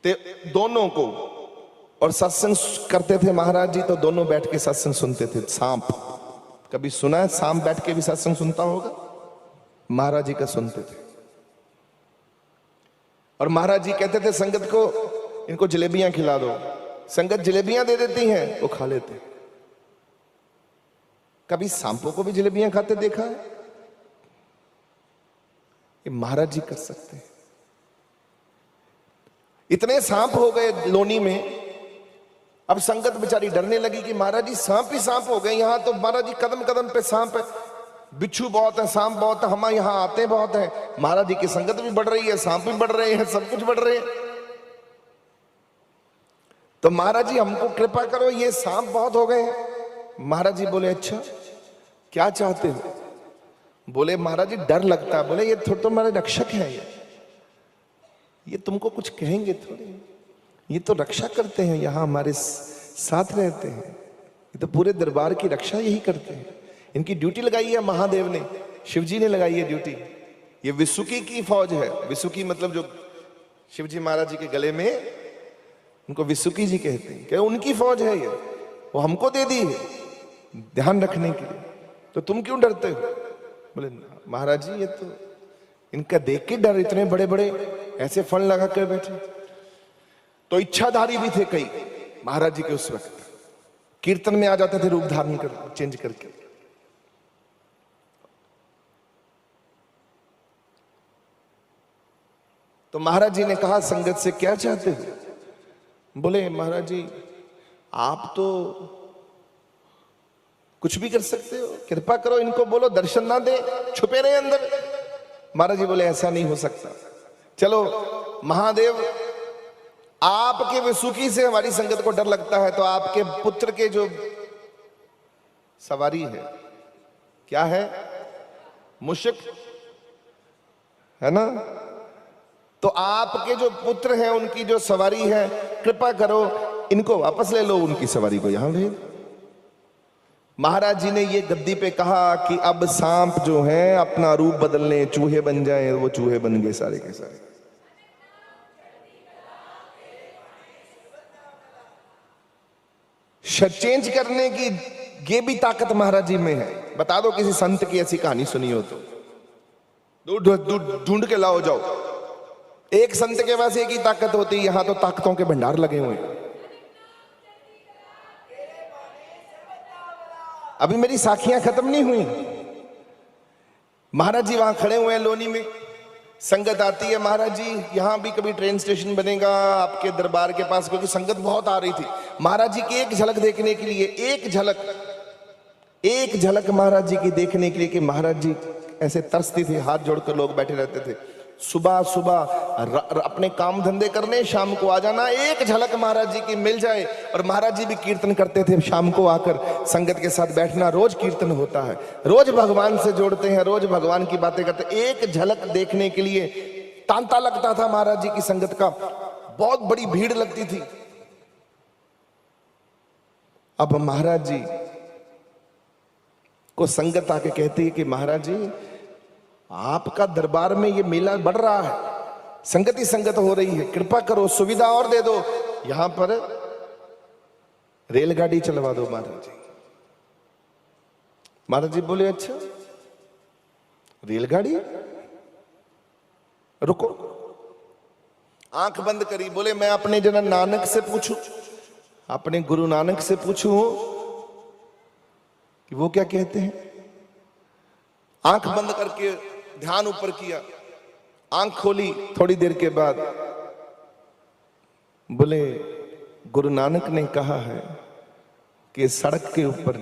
Speaker 1: ते दोनों को, और सत्संग करते थे महाराज जी तो दोनों बैठ के सत्संग सुनते थे। सांप, कभी सुना है सांप बैठ के भी सत्संग सुनता होगा? महाराज जी का सुनते थे। और महाराज जी कहते थे संगत को, इनको जलेबियां खिला दो। संगत जलेबियां दे देती हैं, वो खा लेते। कभी सांपों को भी जलेबियां खाते देखा है? ये महाराज जी कर सकते हैं। इतने सांप हो गए लोनी में, अब संगत बेचारी डरने लगी कि महाराज जी सांप ही सांप हो गए यहां तो। महाराज जी कदम कदम पे सांप है, बिच्छू बहुत है, सांप बहुत है, हम यहां आते बहुत है। महाराज जी की संगत भी बढ़ रही है, सांप भी बढ़ रहे हैं, सब कुछ बढ़ रहे हैं। तो महाराज जी हमको कृपा करो, ये सांप बहुत हो गए हैं। महाराज जी बोले अच्छा क्या चाहते हो? बोले महाराज जी डर लगता है। बोले ये थोड़ा तो हमारे रक्षक है, ये तुमको कुछ कहेंगे थोड़े, ये तो रक्षा करते हैं, यहां हमारे साथ रहते हैं, ये तो पूरे दरबार की रक्षा यही करते हैं। इनकी ड्यूटी लगाई है महादेव ने, शिव जी ने लगाई है ड्यूटी। ये विसुकी की फौज है। विसुकी मतलब जो शिव जी महाराज जी के गले में, उनको विसुकी जी कहते हैं। क्या उनकी फौज है ये, वो हमको दे दी है ध्यान रखने के लिए, तो तुम क्यों डरते हो? बोले महाराज जी ये तो इनका देख के डर, इतने बड़े बड़े ऐसे फन लगा कर बैठे। तो इच्छाधारी भी थे कई महाराज जी के उस वक्त, कीर्तन में आ जाते थे रूप धारण कर, चेंज करके। तो महाराज जी ने कहा संगत से क्या चाहते हो? बोले महाराज जी आप तो कुछ भी कर सकते हो, कृपा करो इनको बोलो दर्शन ना दे, छुपे रहे अंदर। महाराज जी बोले ऐसा नहीं हो सकता, चलो महादेव आपके विसुकी से हमारी संगत को डर लगता है, तो आपके पुत्र के जो सवारी है, क्या है, मुश्क, है ना? तो आपके जो पुत्र हैं उनकी जो सवारी है, कृपा करो इनको वापस ले लो, उनकी सवारी को यहां भेज। महाराज जी ने ये गद्दी पे कहा कि अब सांप जो है अपना रूप बदलने चूहे बन जाए, वो चूहे बन गए सारे के सारे। चेंज करने की ये भी ताकत महाराज जी में है। बता दो किसी संत की ऐसी कहानी सुनी हो तो ढूंढ के लाओ जाओ। एक संत के पास एक ही ताकत होती है, यहां तो ताकतों के भंडार लगे हुए हैं। अभी मेरी साखियां खत्म नहीं हुई। महाराज जी वहां खड़े हुए हैं लोनी में, संगत आती है। महाराज जी यहां भी कभी ट्रेन स्टेशन बनेगा आपके दरबार के पास, क्योंकि संगत बहुत आ रही थी। महाराज जी की एक झलक देखने के लिए, एक झलक महाराज जी की देखने के लिए, कि महाराज जी ऐसे तरसती थी, हाथ जोड़कर लोग बैठे रहते थे। सुबह सुबह अपने काम धंधे करने, शाम को आ जाना, एक झलक महाराज जी की मिल जाए। और महाराज जी भी कीर्तन करते थे, शाम को आकर संगत के साथ बैठना। रोज कीर्तन होता है, रोज भगवान से जोड़ते हैं, रोज भगवान की बातें करते। एक झलक देखने के लिए तांता लगता था महाराज जी की संगत का, बहुत बड़ी भीड़ लगती थी। अब महाराज जी को संगत आके कहती है कि महाराज जी आपका दरबार में ये मेला बढ़ रहा है, संगत ही संगत हो रही है, कृपा करो सुविधा और दे दो, यहां पर रेलगाड़ी चलवा दो महाराज जी। महाराज जी बोले अच्छा रेलगाड़ी, रुको। आंख बंद करी, बोले मैं अपने जना नानक से पूछूं, अपने गुरु नानक से पूछूं कि वो क्या कहते हैं। आंख बंद करके ध्यान ऊपर किया, आंख खोली, थोड़ी देर के बाद बोले गुरु नानक ने कहा है कि सड़क के ऊपर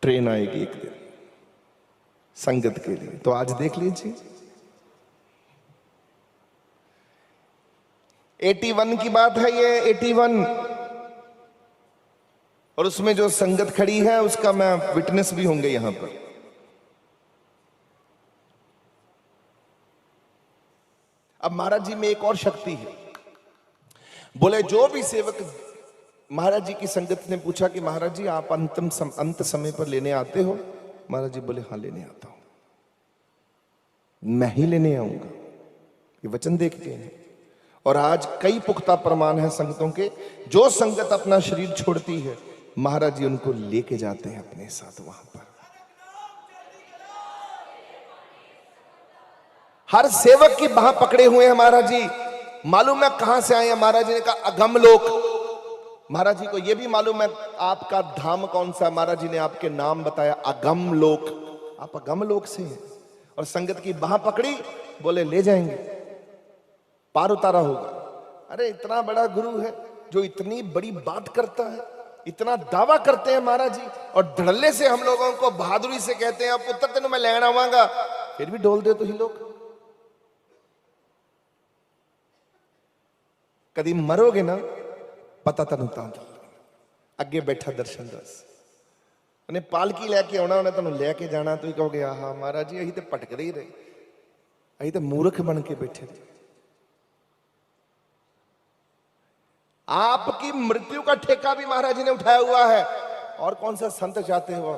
Speaker 1: ट्रेन आएगी एक दिन संगत के लिए, तो आज देख लीजिए। 81 की बात है ये, 81, और उसमें जो संगत खड़ी है उसका मैं विटनेस भी होंगे यहां पर। अब महाराज जी में एक और शक्ति है। बोले जो भी सेवक, महाराज जी की संगत ने पूछा कि महाराज जी आप अंत समय पर लेने आते हो? महाराज जी बोले हाँ लेने आता हूं, मैं ही लेने आऊंगा, ये वचन देखते हैं। और आज कई पुख्ता प्रमाण हैं संगतों के, जो संगत अपना शरीर छोड़ती है महाराज जी उनको लेके जाते हैं अपने साथ वहां पर। हर सेवक की बाह पकड़े हुए हैं महाराज जी। मालूम है कहां से आए हैं? महाराज जी ने कहा अगम लोक। महाराज जी को यह भी मालूम है आपका धाम कौन सा। महाराज जी ने आपके नाम बताया, अगम लोक, आप अगम लोक से हैं। और संगत की बाह पकड़ी, बोले ले जाएंगे, पार उतारा होगा। अरे इतना बड़ा गुरु है जो इतनी बड़ी बात करता है, इतना दावा करते हैं महाराज जी, और धड़ल्ले से हम लोगों को बहादुरी से कहते हैं पुत्र तेन मैं लेना आवांगा, फिर भी डोल दे तो ही लोग। कभी मरोगे ना पता तनु अगे बैठा दर्शन दास, उन्हें पालकी लैके आना, उन्हें तुम लैके जाना, तुम कहोगे आहा महाराज जी अही तो भटकते ही रहे, अही तो मूर्ख बन के बैठे थे। आपकी मृत्यु का ठेका भी महाराज जी ने उठाया हुआ है। और कौन सा संत चाहते हो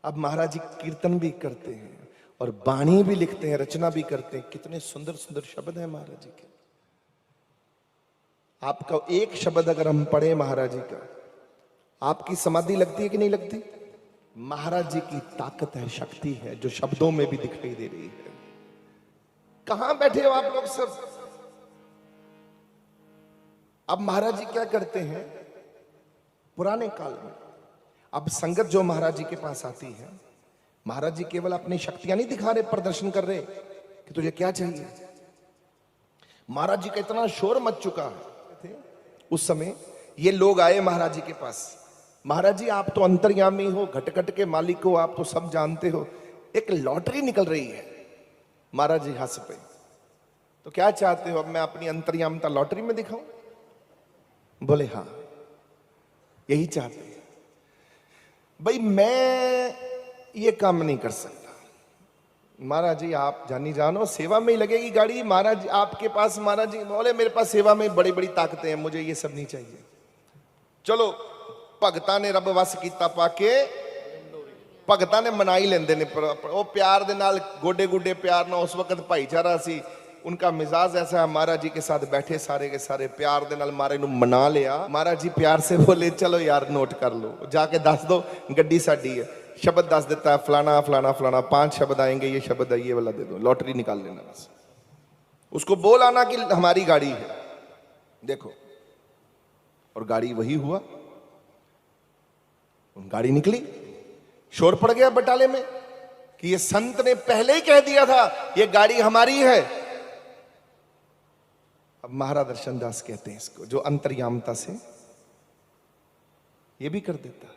Speaker 1: अब महाराज जी कीर्तन भी करते हैं और बाणी भी लिखते हैं, रचना भी करते हैं। कितने सुंदर सुंदर शब्द हैं महाराज जी के। आपका एक शब्द अगर हम पढ़े महाराज जी का, आपकी समाधि लगती है कि नहीं लगती? महाराज जी की ताकत है, शक्ति है, जो शब्दों में भी दिखाई दे रही है। कहां बैठे हो आप लोग सब? अब महाराज जी क्या करते हैं पुराने काल में, अब संगत जो महाराज जी के पास आती है, महाराज जी केवल अपनी शक्तियां नहीं दिखा रहे, प्रदर्शन कर रहे कि तुझे क्या चाहिए। महाराज जी का इतना शोर मच चुका है उस समय, ये लोग आए महाराज जी के पास, महाराज जी आप तो अंतर्यामी हो, घट घट के मालिक हो, आप तो सब जानते हो, एक लॉटरी निकल रही है। महाराज जी हंस पे, तो क्या चाहते हो अब मैं अपनी अंतर्यामता लॉटरी में दिखाऊं? बोले हाँ यही चाहते हैं। भाई मैं ये काम नहीं कर सकता, महाराज जी आप जानी जानो, सेवा में ही लगेगी गाड़ी। महाराज जी आपके पास, महाराज जी बोले मेरे पास सेवा में बड़ी बड़ी ताकतें हैं, मुझे ये सब नहीं चाहिए। चलो भगतां ने रब वस कीता पाके, भगतां ने मना ही लेंदे ने, वो प्यार दे नाल गोडे गोडे प्यार ना। उस वक्त भाईचारा सी, उनका मिजाज ऐसा है। महाराज जी के साथ बैठे सारे के सारे प्यार दे नाल महाराज नूं मना लिया। महाराज जी प्यार से बोले चलो यार नोट कर लो, जाके दस दो गड्डी साडी है। शब्द दस देता है, फलाना फलाना फलाना, 5 शब्द आएंगे, ये शब्द है, ये वाला दे दो, लॉटरी निकाल लेना बस। उसको बोल आना कि हमारी गाड़ी है, देखो। और गाड़ी वही हुआ, गाड़ी निकली। शोर पड़ गया बटाले में कि ये संत ने पहले ही कह दिया था ये गाड़ी हमारी है। अब महाराज दर्शन दास कहते हैं इसको, जो अंतर्यामता से ये भी कर देता है।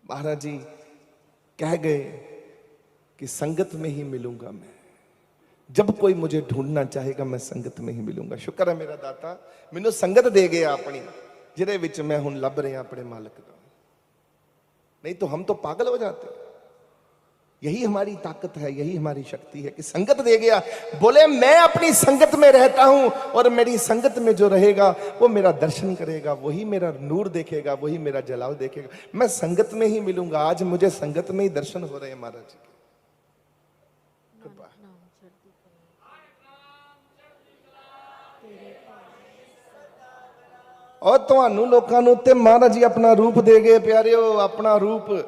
Speaker 1: महाराज जी कह गए कि संगत में ही मिलूंगा मैं, जब कोई मुझे ढूंढना चाहेगा मैं संगत में ही मिलूंगा। शुक्र है मेरा दाता मैनू संगत दे गया अपनी, जिहदे विच मैं हुण लभ रहा अपने मालिक का। नहीं तो हम तो पागल हो जाते। यही हमारी ताकत है, यही हमारी शक्ति है कि संगत दे गया। बोले मैं अपनी संगत में रहता हूं और मेरी संगत में जो रहेगा वो मेरा दर्शन करेगा, वही मेरा नूर देखेगा, वही मेरा जलाल देखेगा। मैं संगत में ही मिलूंगा। आज मुझे संगत में ही दर्शन हो रहे हैं महाराज जी के। और ਤੁਹਾਨੂੰ ਲੋਕਾਂ ਨੂੰ ਤੇ ਮਹਾਰਾਜ ਜੀ ਆਪਣਾ ਰੂਪ ਦੇ ਗਏ ਪਿਆਰਿਓ, ਆਪਣਾ ਰੂਪ।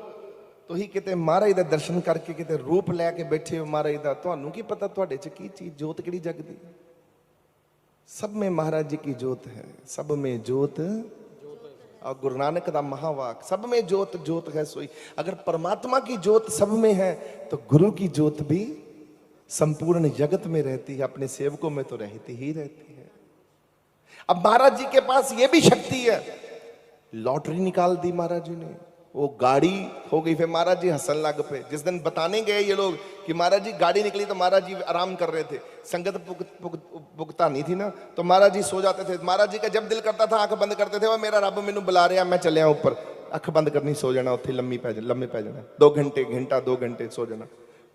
Speaker 1: ਤੁਸੀਂ ਕਿਤੇ ਮਹਾਰਾਜ ਦਾ ਦਰਸ਼ਨ ਕਰਕੇ ਕਿਤੇ ਰੂਪ ਲੈ ਕੇ ਬੈਠੇ ਹੋ ਮਹਾਰਾਜ ਦਾ, ਤੁਹਾਨੂੰ ਕੀ ਪਤਾ ਤੁਹਾਡੇ ਚ ਕੀ ਚੀਜ਼, ਜੋਤ ਕਿਹੜੀ ਜਗਦੀ। सब में महाराज जी की जोत है, सब में जोत। और गुरु नानक का महावाक, सब में जोत जोत है सोई। अगर परमात्मा की जोत सब में है तो गुरु की जोत भी संपूर्ण जगत में रहती है, अपने सेवकों में तो रहती ही रहती है। अब महाराज जी के पास ये भी शक्ति है, लॉटरी निकाल दी महाराज जी ने, वो गाड़ी हो गई। फिर महाराज जी हंसन लग पे। जिस दिन बताने गए ये लोग कि महाराज जी गाड़ी निकली, तो महाराज जी आराम कर रहे थे, संगत भुगता नहीं थी ना, तो महाराज जी सो जाते थे। महाराज जी का जब दिल करता था आंख बंद करते थे, वो मेरा रब मैनू बुला रहा, मैं चलिया ऊपर, अख बंद करनी, सो जाना, उत्थे लम्बे पै जाना, 2 घंटे घंटा 2 घंटे सो जाना,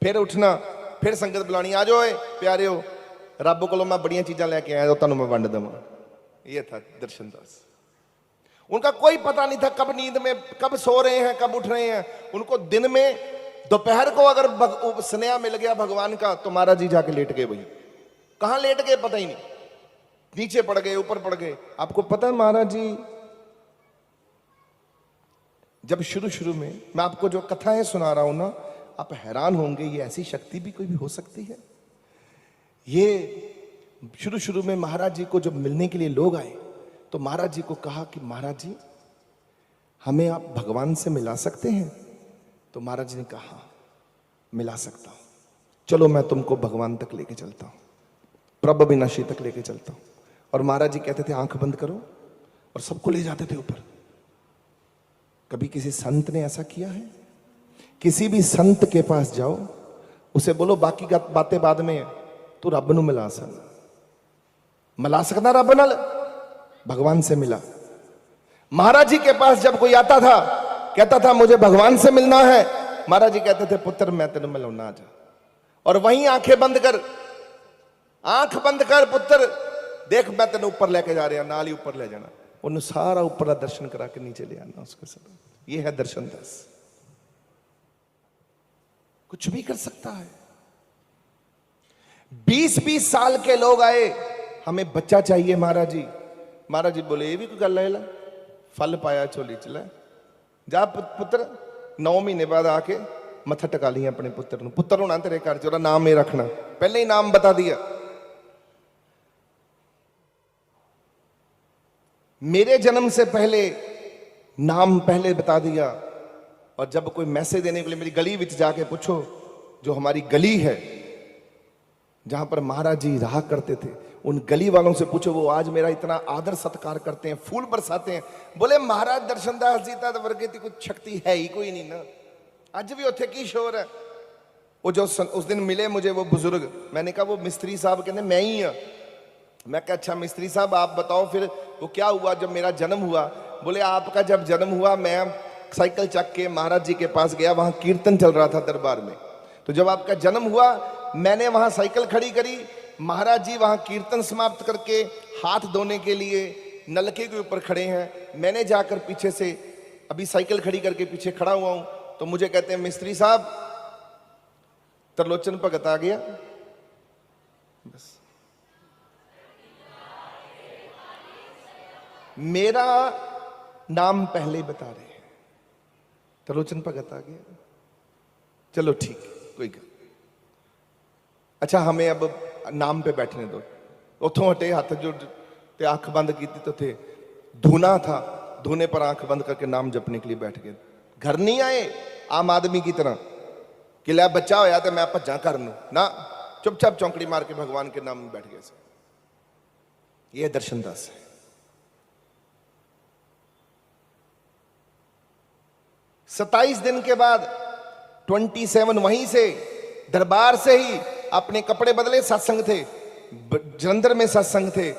Speaker 1: फिर उठना, फिर संगत बुलानी, आ जाओ प्यारे हो, रब को मैं बड़िया चीज़ां लैके आया, तुहानूं मैं वंड देवां। ये था दर्शन दास। उनका कोई पता नहीं था कब नींद में, कब सो रहे हैं, कब उठ रहे हैं। उनको दिन में दोपहर को अगर स्नेहा मिल गया भगवान का तो महाराज जी जाके लेट गए। वही कहां लेट गए पता ही नहीं, नीचे पड़ गए, ऊपर पड़ गए। आपको पता है महाराज जी जब शुरू में मैं आपको जो कथाएं सुना रहा हूं ना, आप हैरान होंगे, ये ऐसी शक्ति भी कोई भी हो सकती है। ये शुरू में महाराज जी को जब मिलने के लिए लोग आए तो महाराज जी को कहा कि महाराज जी हमें आप भगवान से मिला सकते हैं। तो महाराज जी ने कहा मिला सकता हूं, चलो मैं तुमको भगवान तक लेके चलता हूं, प्रभु विनाशी तक लेके चलता हूं। और महाराज जी कहते थे आंख बंद करो, और सबको ले जाते थे ऊपर। कभी किसी संत ने ऐसा किया है? किसी भी संत के पास जाओ, उसे बोलो बाकी बातें बाद में, तू रब नूं मिला सकदा, रब नाल, भगवान से मिला। महाराज जी के पास जब कोई आता था, कहता था मुझे भगवान से मिलना है, महाराज जी कहते थे पुत्र मैं तेन मिलाऊना, आ जा। और वहीं आंखें बंद कर, आंख बंद कर पुत्र, देख मैं तेन ऊपर लेके जा रहा, नाल ही ऊपर ले जाना, उन्हें सारा ऊपर का दर्शन करा के नीचे ले आना उसके सब। ये है दर्शन दास, कुछ भी कर सकता है। 20-20 साल के लोग आए, हमें बच्चा चाहिए महाराज जी। महाराज जी बोले ये भी कोई गल है, फल पाया झोली च लै, जा पुत्र 9 महीने बाद आके मत्था टका लिया अपने पुत्र नूं, पुत्र होना तेरे घर च, ओहदा नाम ये रखना, पहले ही नाम बता दिया। मेरे जन्म से पहले नाम पहले बता दिया। और जब कोई मैसेज देने के लिए मेरी गली विच जाके पूछो, जो हमारी गली है जहां पर महाराज जी रहा करते थे, उन गली वालों से पूछो, वो आज मेरा इतना आदर सत्कार करते हैं, फूल बरसाते हैं। बोले महाराज दर्शन दास जी दा वर्गे दी कुछ शक्ति है ही कोई नहीं ना। आज भी उत्थे की शोर है। वो जो उस दिन मिले मुझे वो बुजुर्ग, मैंने कहा वो मिस्त्री साहब, कहते मैं ही हाँ। मैं कहा अच्छा मिस्त्री साहब आप बताओ फिर वो क्या हुआ जब मेरा जन्म हुआ। बोले आपका जब जन्म हुआ मैं साइकिल चक के महाराज जी के पास गया, वहां कीर्तन चल रहा था दरबार में। तो तो जब आपका जन्म हुआ, मैंने वहां साइकिल खड़ी करी, महाराज जी वहां कीर्तन समाप्त करके हाथ धोने के लिए नलके के ऊपर खड़े हैं। मैंने जाकर पीछे से अभी साइकिल खड़ी करके पीछे खड़ा हुआ हूं, तो मुझे कहते हैं मिस्त्री साहब त्रिलोचन भगत आ गया। बस मेरा नाम पहले ही बता रहे हैं, त्रिलोचन भगत आ गया। चलो ठीक है, कोई गल। अच्छा हमें अब नाम पे बैठने दो। उथों हटे, हाथ जो ते आंख बंद की तो थे धुना था, धुने पर आंख बंद करके नाम जपने के लिए बैठ गए। घर नहीं आए आम आदमी की तरह कि लै बच्चा होया तो मैं भज्जा कर लूं ना, चुपचाप चौंकड़ी मार के भगवान के नाम में बैठ गए। ये दर्शन दास है। 27 दिन के बाद 27 वहीं से दरबार से ही अपने कपड़े बदले, सत्संग थे, जलंधर में सत्संग थे,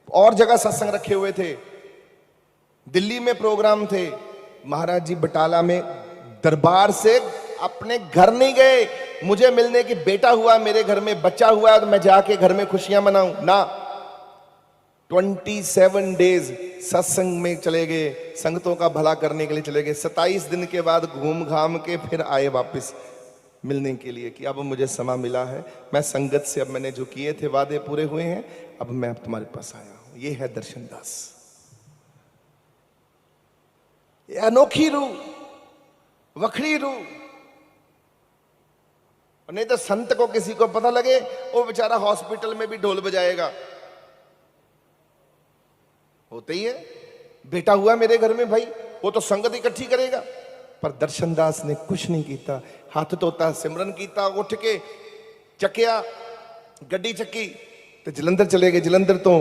Speaker 1: और जगह सत्संग रखे हुए थे, दिल्ली में प्रोग्राम थे। महाराज जी बटाला में दरबार से अपने घर नहीं गए मुझे मिलने की, बेटा हुआ मेरे घर में, बच्चा हुआ तो मैं जाके घर में खुशियां मनाऊं ना। 27 डेज सत्संग में चले गए, संगतों का भला करने के लिए चले गए। 27 दिन के बाद घूम घाम के फिर आए वापस मिलने के लिए कि अब मुझे समय मिला है, मैं संगत से अब मैंने जो किए थे वादे पूरे हुए हैं, अब मैं अब तुम्हारे पास आया हूं। ये है दर्शन दास, ये अनोखी रूह, वखरी रूह। नहीं तो संत को किसी को पता लगे वो बेचारा हॉस्पिटल में भी ढोल बजाएगा। होते ही है, बेटा हुआ मेरे घर में भाई, वो तो संगत इकट्ठी करेगा। पर दर्शन दास ने कुछ नहीं किया, हाथ धोता, सिमरन किया, उठ के चकिया गड्डी चक्की तो जलंधर चले गए, जलंधर तो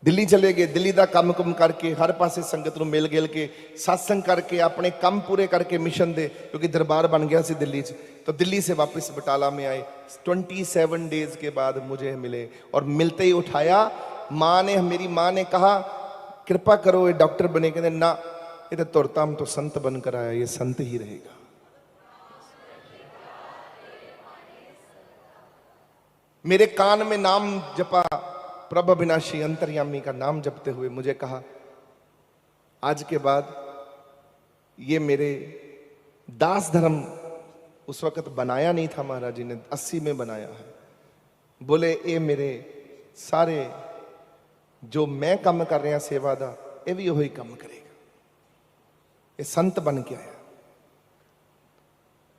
Speaker 1: दिल्ली चले गए, दिल्ली का काम कुम करके हर पासे संगत ਨੂੰ मिल गिल के सत्संग करके अपने काम पूरे करके मिशन दे, क्योंकि दरबार बन गया सी दिल्ली च। तो दिल्ली से वापस बटाला में आए। 27 डेज के बाद मुझे मिले, और मिलते ही उठाया। माँ ने, मेरी माँ ने कहा कृपा करो ये डॉक्टर बने, कहते ना ये तो तुरताम तो संत बनकर आया, ये संत ही रहेगा। मेरे कान में नाम जपा, प्रभु अविनाशी अंतर्यामी का नाम जपते हुए मुझे कहा आज के बाद ये मेरे दास धर्म उस वक्त बनाया नहीं था, महाराज जी ने 80 में बनाया है। बोले ये मेरे सारे जो मैं काम कर रहा सेवा दा, ये भी वही काम करेगा। ये संत बन के आया,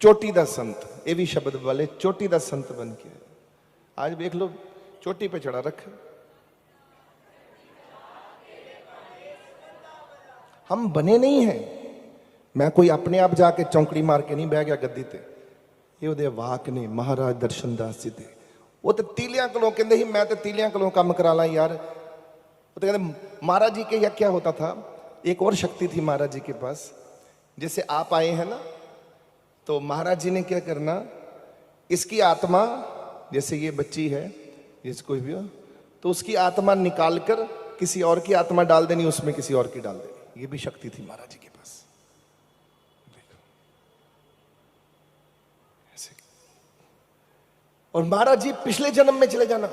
Speaker 1: चोटी दा संत, ये भी शब्द वाले, चोटी दा संत बन के आया। आज देख लो चोटी पे चढ़ा रखा। हम बने नहीं हैं, मैं कोई अपने आप जाके चौंकड़ी मार के नहीं बह गया गद्दी ते। ये उहदे वाक ने महाराज दर्शन दास जी दे। वो तो तीलियां कोलों कहते ही मैं तो तीलियां कोलों काम करा ला यार। वो तो कहते महाराज जी के या क्या होता था, एक और शक्ति थी महाराज जी के पास। जैसे आप आए हैं ना, तो महाराज जी ने क्या करना, इसकी आत्मा, जैसे ये बच्ची है, जैसे कोई भी हो, तो उसकी आत्मा निकाल कर किसी और की आत्मा डाल देनी, उसमें किसी और की डाल देनी। ये भी शक्ति थी महाराज जी के पास। ऐसे। और महाराज जी पिछले जन्म में चले जाना,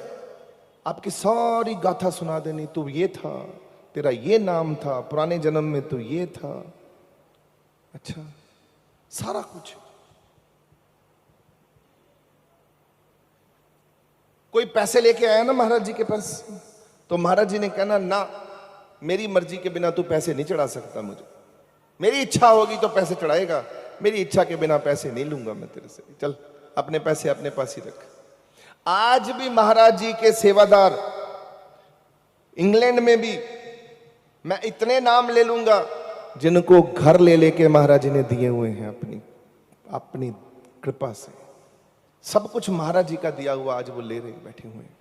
Speaker 1: आपकी सारी गाथा सुना देनी, तू ये था, तेरा ये नाम था, पुराने जन्म में तू ये था। अच्छा, सारा कुछ। कोई पैसे लेके आया ना महाराज जी के पास, तो महाराज जी ने कहना ना, मेरी मर्जी के बिना तू पैसे नहीं चढ़ा सकता मुझे, मेरी इच्छा होगी तो पैसे चढ़ाएगा, मेरी इच्छा के बिना पैसे नहीं लूंगा मैं तेरे से, चल अपने पैसे अपने पास ही रख। आज भी महाराज जी के सेवादार इंग्लैंड में भी मैं इतने नाम ले लूंगा जिनको घर ले लेके महाराज जी ने दिए हुए हैं अपनी अपनी कृपा से। सब कुछ महाराज जी का दिया हुआ आज वो ले रहे बैठे हुए हैं।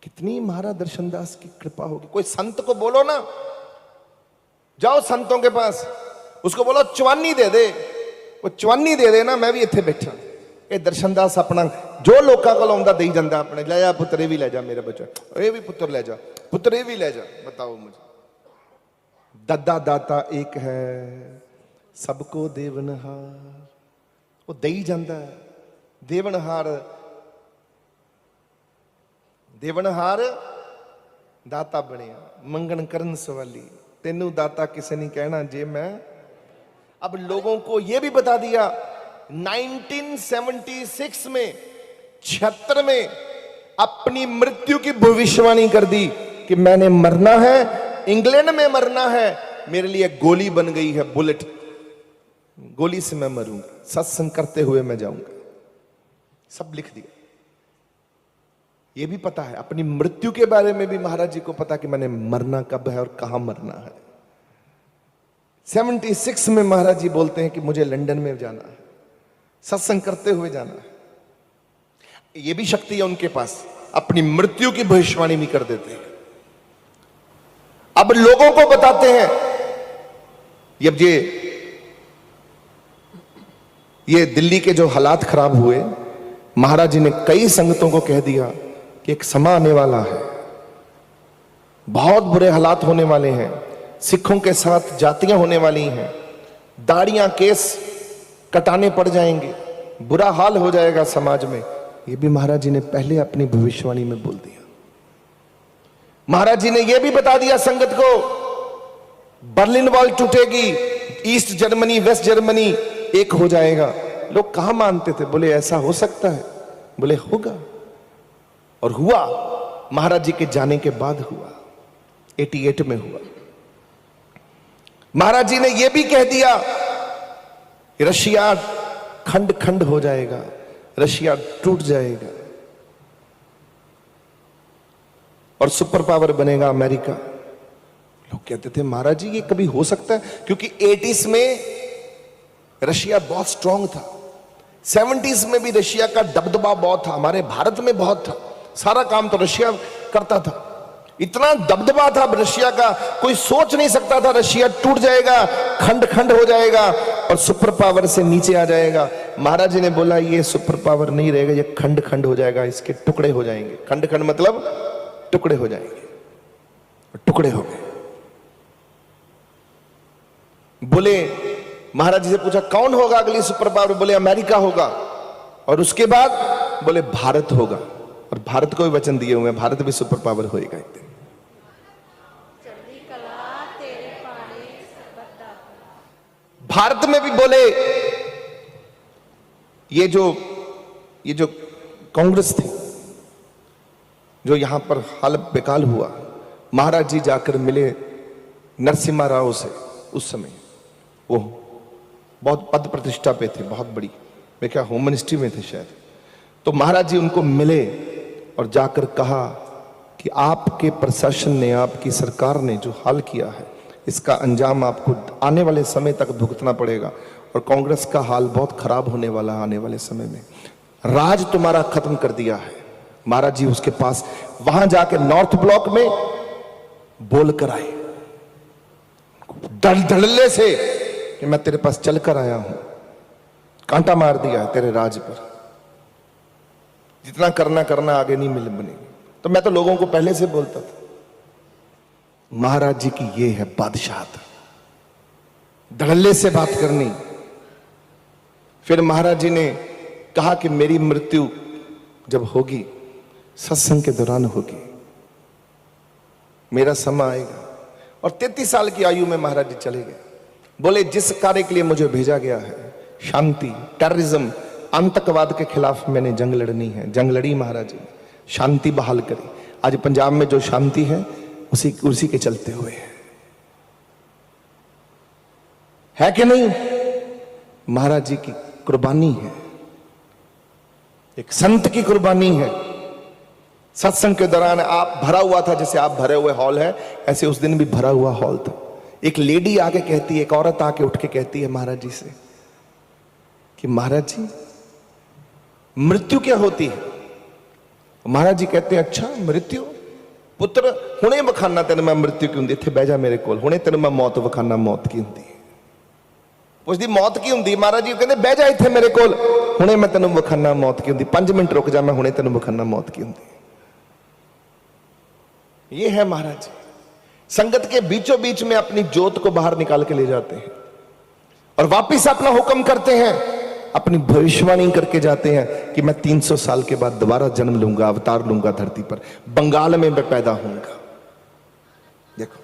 Speaker 1: कितनी महाराज दर्शनदास की कृपा होगी। कोई संत को बोलो ना, जाओ संतों के पास, उसको बोलो चवानी दे दे, वो चवानी दे देना, मैं भी इत्थे बैठा। ये दर्शनदास अपना जो लोगों को आउंदा दे जाता, अपने ले जा पुत्र, ये भी ले जा मेरा बच्चा, ये भी पुत्र ले जा, पुत्र ये भी ले जा। बताओ मुझे, दद्दा दाता एक है सबको देवनहार, ਉਹ ਦੇਈ ਜਾਂਦਾ ਦੇਵਨਹਾਰ दाता बनिया मंगन करन सवाली तेनू दाता किसे नहीं कहना जे मैं। अब लोगों को यह भी बता दिया 1976 में 76 में अपनी मृत्यु की भविष्यवाणी कर दी कि मैंने मरना है, इंग्लैंड में मरना है, मेरे लिए गोली बन गई है, बुलेट, गोली से मैं मरूंगा, सत्संग करते हुए मैं जाऊंगा। सब लिख दिया। यह भी पता है अपनी मृत्यु के बारे में भी महाराज जी को पता कि मैंने मरना कब है और कहां मरना है। 76 में महाराज जी बोलते हैं कि मुझे लंदन में जाना है, सत्संग करते हुए जाना है। यह भी शक्ति है उनके पास, अपनी मृत्यु की भविष्यवाणी भी कर देते हैं। अब लोगों को बताते हैं, जब ये दिल्ली के जो हालात खराब हुए, महाराज जी ने कई संगतों को कह दिया कि एक समय आने वाला है, बहुत बुरे हालात होने वाले हैं, सिखों के साथ जातियां होने वाली हैं, दाढ़ियां केस कटाने पड़ जाएंगे, बुरा हाल हो जाएगा समाज में। यह भी महाराज जी ने पहले अपनी भविष्यवाणी में बोल दिया। महाराज जी ने यह भी बता दिया संगत को, बर्लिन वॉल टूटेगी, ईस्ट जर्मनी वेस्ट जर्मनी एक हो जाएगा। लोग कहां मानते थे, बोले ऐसा हो सकता है, बोले होगा, और हुआ। महाराज जी के जाने के बाद हुआ, 88 में हुआ। महाराज जी ने यह भी कह दिया रशिया खंड खंड हो जाएगा, रशिया टूट जाएगा और सुपर पावर बनेगा अमेरिका। लोग कहते थे महाराज जी ये कभी हो सकता है, क्योंकि 80s में रशिया बहुत स्ट्रांग था, 70s में भी रशिया का दबदबा बहुत था, हमारे भारत में बहुत था, सारा काम तो रशिया करता था, इतना दबदबा था रशिया का, कोई सोच नहीं सकता था रशिया टूट जाएगा, खंड खंड हो जाएगा और सुपर पावर से नीचे आ जाएगा। महाराज जी ने बोला ये सुपर पावर नहीं रहेगा, ये खंड खंड हो जाएगा, इसके टुकड़े हो जाएंगे। खंड खंड मतलब टुकड़े हो जाएंगे, टुकड़े हो गए। बोले महाराज जी से पूछा कौन होगा अगली सुपर पावर, बोले अमेरिका होगा, और उसके बाद बोले भारत होगा, और भारत को भी वचन दिए हुए हैं भारत भी सुपर पावर होएगा एक दिन। भारत में भी बोले ये जो कांग्रेस थी, जो यहां पर हाल बेकाल हुआ, महाराज जी जाकर मिले नरसिम्हा राव से। उस समय वो बहुत पद प्रतिष्ठा पे थे, बहुत बड़ी, मैं क्या होम मिनिस्ट्री में थे शायद। तो महाराज जी उनको मिले और जाकर कहा कि आपके प्रशासन ने, आपकी सरकार ने जो हाल किया है, इसका अंजाम आपको आने वाले समय तक भुगतना पड़ेगा, और कांग्रेस का हाल बहुत खराब होने वाला है आने वाले समय में, राज तुम्हारा खत्म कर दिया है। महाराज जी उसके पास वहां जाके नॉर्थ ब्लॉक में बोल कर आए, धड़ल्ले से कि मैं तेरे पास चलकर आया हूं, कांटा मार दिया है तेरे राज पर, जितना करना आगे नहीं मिल बनेगी। तो मैं तो लोगों को पहले से बोलता था, महाराज जी की ये है बादशाहत, धड़ल्ले से बात करनी। फिर महाराज जी ने कहा कि मेरी मृत्यु जब होगी सत्संग के दौरान होगी, मेरा समय आएगा। और 33 साल की आयु में महाराज जी चले गए। बोले जिस कार्य के लिए मुझे भेजा गया है, शांति, टेररिज्म, आतंकवाद के खिलाफ मैंने जंग लड़नी है, जंग लड़ी महाराज जी ने, शांति बहाल करी। आज पंजाब में जो शांति है उसी के चलते हुए है कि नहीं? महाराज जी की कुर्बानी है, एक संत की कुर्बानी है। सत्संग के दौरान आप भरा हुआ था, जैसे आप भरे हुए हॉल है, ऐसे उस दिन भी भरा हुआ हॉल था। एक लेडी आके कहती है, एक औरत आके उठ के कहती है महाराज जी से कि महाराज जी मृत्यु क्या होती है? महाराज जी कहते हैं अच्छा मृत्यु, पुत्र हुणे वखाना तेन मैं मृत्यु की हुंदी, इत्थे बह जा मेरे कोल, हुणे तेन मैं मौत वखाना मौत की हुंदी। पुछदी मौत की हुंदी? महाराज जी कहते बह जा इत्थे मेरे कोल, हुणे मैं तेन वखाना मौत की हुंदी, 5 मिनट रुक जा, मैं हुणे तेन वखाना मौत की हुंदी। ये है महाराज जी, संगत के बीचों बीच में अपनी जोत को बाहर निकाल के ले जाते हैं और वापिस अपना हुक्म करते हैं अपनी भविष्यवाणी करके जाते हैं कि मैं 300 साल के बाद दोबारा जन्म लूंगा, अवतार लूंगा धरती पर, बंगाल में मैं पैदा होऊंगा। देखो,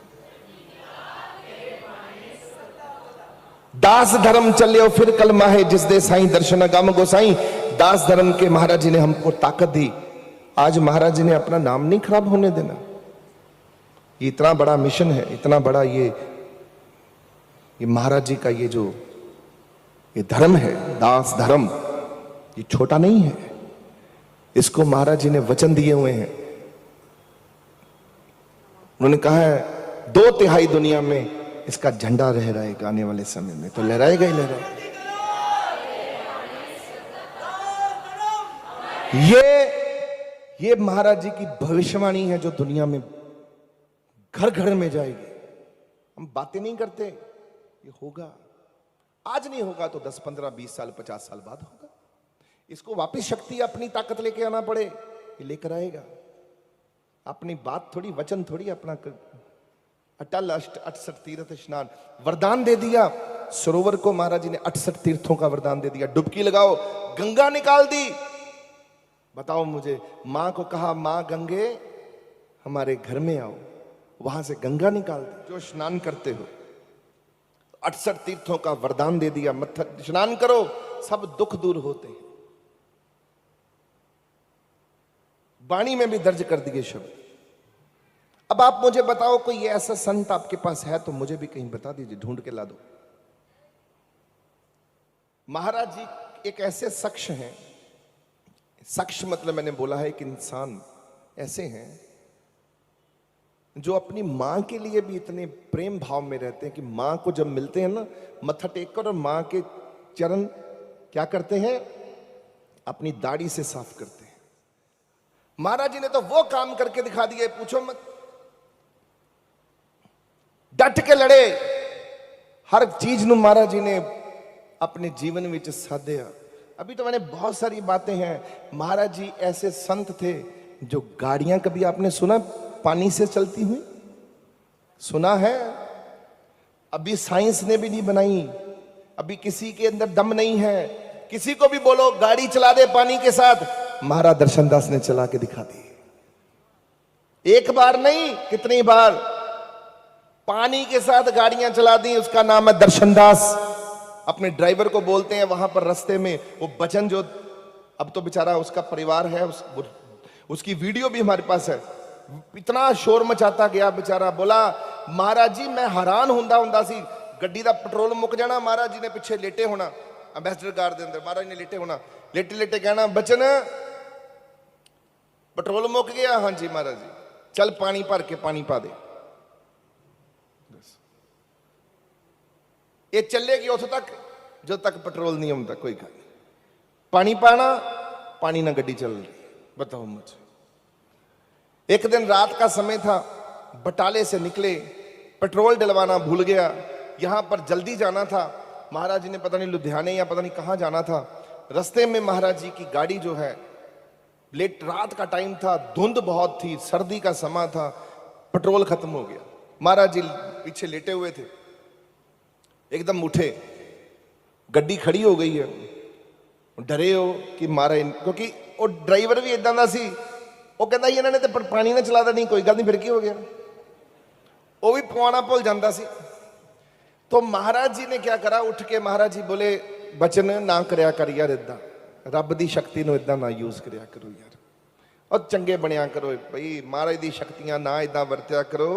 Speaker 1: दास धर्म चलियो फिर कलमा है जिस दे साईं दर्शन गम गोसाई। दास धर्म के महाराज जी ने हमको ताकत दी। आज महाराज जी ने अपना नाम नहीं खराब होने देना। ये इतना बड़ा मिशन है, इतना बड़ा ये महाराज जी का ये जो ये धर्म है, दास धर्म, ये छोटा नहीं है। इसको महाराज जी ने वचन दिए हुए हैं। उन्होंने कहा है 2/3 दुनिया में इसका झंडा लहराएगा आने वाले समय में, तो लहराएगा ही लहराएगा। ये महाराज जी की भविष्यवाणी है जो दुनिया में घर घर में जाएगी। हम बातें नहीं करते, ये होगा। आज नहीं होगा तो 10, 15, 20 साल, 50 साल बाद होगा। इसको वापस शक्ति अपनी ताकत लेके आना पड़े, ये लेकर आएगा। अपनी बात थोड़ी, वचन थोड़ी, अपना अटल 68 तीर्थ स्नान वरदान दे दिया। सरोवर को महाराज जी ने 68 तीर्थों का वरदान दे दिया। डुबकी लगाओ, गंगा निकाल दी। बताओ मुझे, मां को कहा मां गंगे हमारे घर में आओ, वहां से गंगा निकाल दी। जो स्नान करते हो 68 तीर्थों का वरदान दे दिया, मत स्नान करो, सब दुख दूर होते हैं। वाणी में भी दर्ज कर दिए शब्द। अब आप मुझे बताओ, कोई ऐसा संत आपके पास है तो मुझे भी कहीं बता दीजिए, ढूंढ के ला दो। महाराज जी एक ऐसे शख्स हैं, शख्स मतलब मैंने बोला है कि इंसान ऐसे हैं जो अपनी मां के लिए भी इतने प्रेम भाव में रहते हैं कि मां को जब मिलते हैं ना, मत्था टेक कर और मां के चरण क्या करते हैं, अपनी दाढ़ी से साफ करते हैं। महाराज जी ने तो वो काम करके दिखा दिए, पूछो मत। डट के लड़े, हर चीज ਨੂੰ महाराज जी ने अपने जीवन में साधिया। अभी तो मैंने बहुत सारी बातें हैं। महाराज जी ऐसे संत थे जो गाड़ियां, कभी आपने सुना पानी से चलती हुई? सुना है? अभी साइंस ने भी नहीं बनाई, अभी किसी के अंदर दम नहीं है। किसी को भी बोलो गाड़ी चला दे पानी के साथ, महाराज दर्शनदास ने चला के दिखा दी। एक बार नहीं, कितनी बार पानी के साथ गाड़ियां चला दी। उसका नाम है दर्शनदास। अपने ड्राइवर को बोलते हैं वहां पर रास्ते में वो बचन, जो अब तो बेचारा उसका परिवार है, उसकी वीडियो भी हमारे पास है। इतना शोर मचाता गया बेचारा, बोला महाराज जी मैं हैरान हुंदा सी, गड्डी दा पेट्रोल मुक जाना, महाराज जी ने पिछे लेटे होना, अंबैसडर कार दे अंदर महाराज ने लेटे होना, लेटे लेटे कहना बचन पेट्रोल मुक गया। हाँ जी महाराज जी, चल पानी भर के पानी पा दे। ये चलेगी उस तक जो तक पेट्रोल नहीं आता, कोई गल नहीं। पानी पाना, पानी ना गड्डी चल रही। बताओ मुझे। एक दिन रात का समय था, बटाले से निकले, पेट्रोल डलवाना भूल गया। यहां पर जल्दी जाना था, महाराज जी ने पता नहीं लुधियाने या पता नहीं कहां जाना था। रास्ते में महाराज जी की गाड़ी जो है, लेट रात का टाइम था, धुंध बहुत थी, सर्दी का समय था, पेट्रोल खत्म हो गया। महाराज जी पीछे लेटे हुए थे, एकदम उठे, गड्डी खड़ी हो गई है, डरे हो कि महाराज, क्योंकि वो ड्राइवर भी इदां दा सी, वो कहता इन्होंने तो पानी ना चला नहीं, कोई गल नहीं, फिर की हो गया, वो भी पवाना भुल जाता सी। तो महाराज जी ने क्या करा, उठ के महाराज जी बोले बचन ना करया कर यार, इदा रब की शक्ति नूं इदा ना यूज करया करो यार, और चंगे बनया करो भाई, महाराज दी शक्तियां ना इदा वरत्या करो।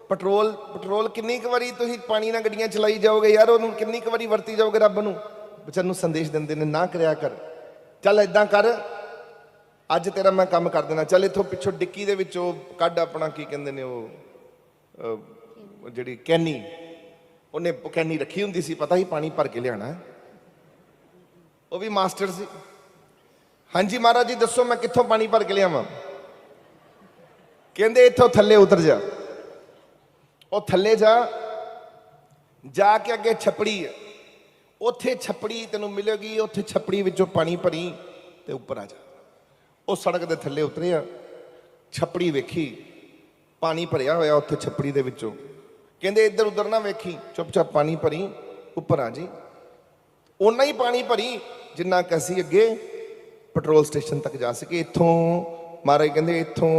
Speaker 1: पेट्रोल किन्नी क वारी तुसीं पानी नाल गड्डियां चलाई जाओगे यार, उहनूं किन्नी क वारी वरती जाओगे, रब नूं बचन नूं संदेश दिंदे ने ना करया कर। चल इदा कर, अज तेरा मैं काम कर देना, चल इथों पिछों डिक्की दे विचों कढ अपना की कहंदे ने वो जिहड़ी कैनी, उन्हें कैनी रखी हुंदी सी, पता ही पानी भर के लियाना है, वो भी मास्टर सी। हाँ जी महाराज जी दसो मैं कित्थों पानी भर के लियावां? कहंदे इथों थल्ले उतर जा, और थल्ले जाके अगे छपड़ी है, उत्थे छपड़ी तेनों मिलेगी, उत्थे छपड़ी विचों पानी भरी ते उपर आ जा। उस सड़क के थल्ले उतरिया, छपड़ी वेखी, पानी भरिया होया उत्थे छपड़ी दे विचों। कहंदे इधर उधर ना वेखी, चुप चाप पानी भरी, उपर आ जी। उन्ना ही पानी भरी जिन्ना कि असीं अगे पेट्रोल स्टेशन तक जा सके। इत्थों महाराज कहते इत्थों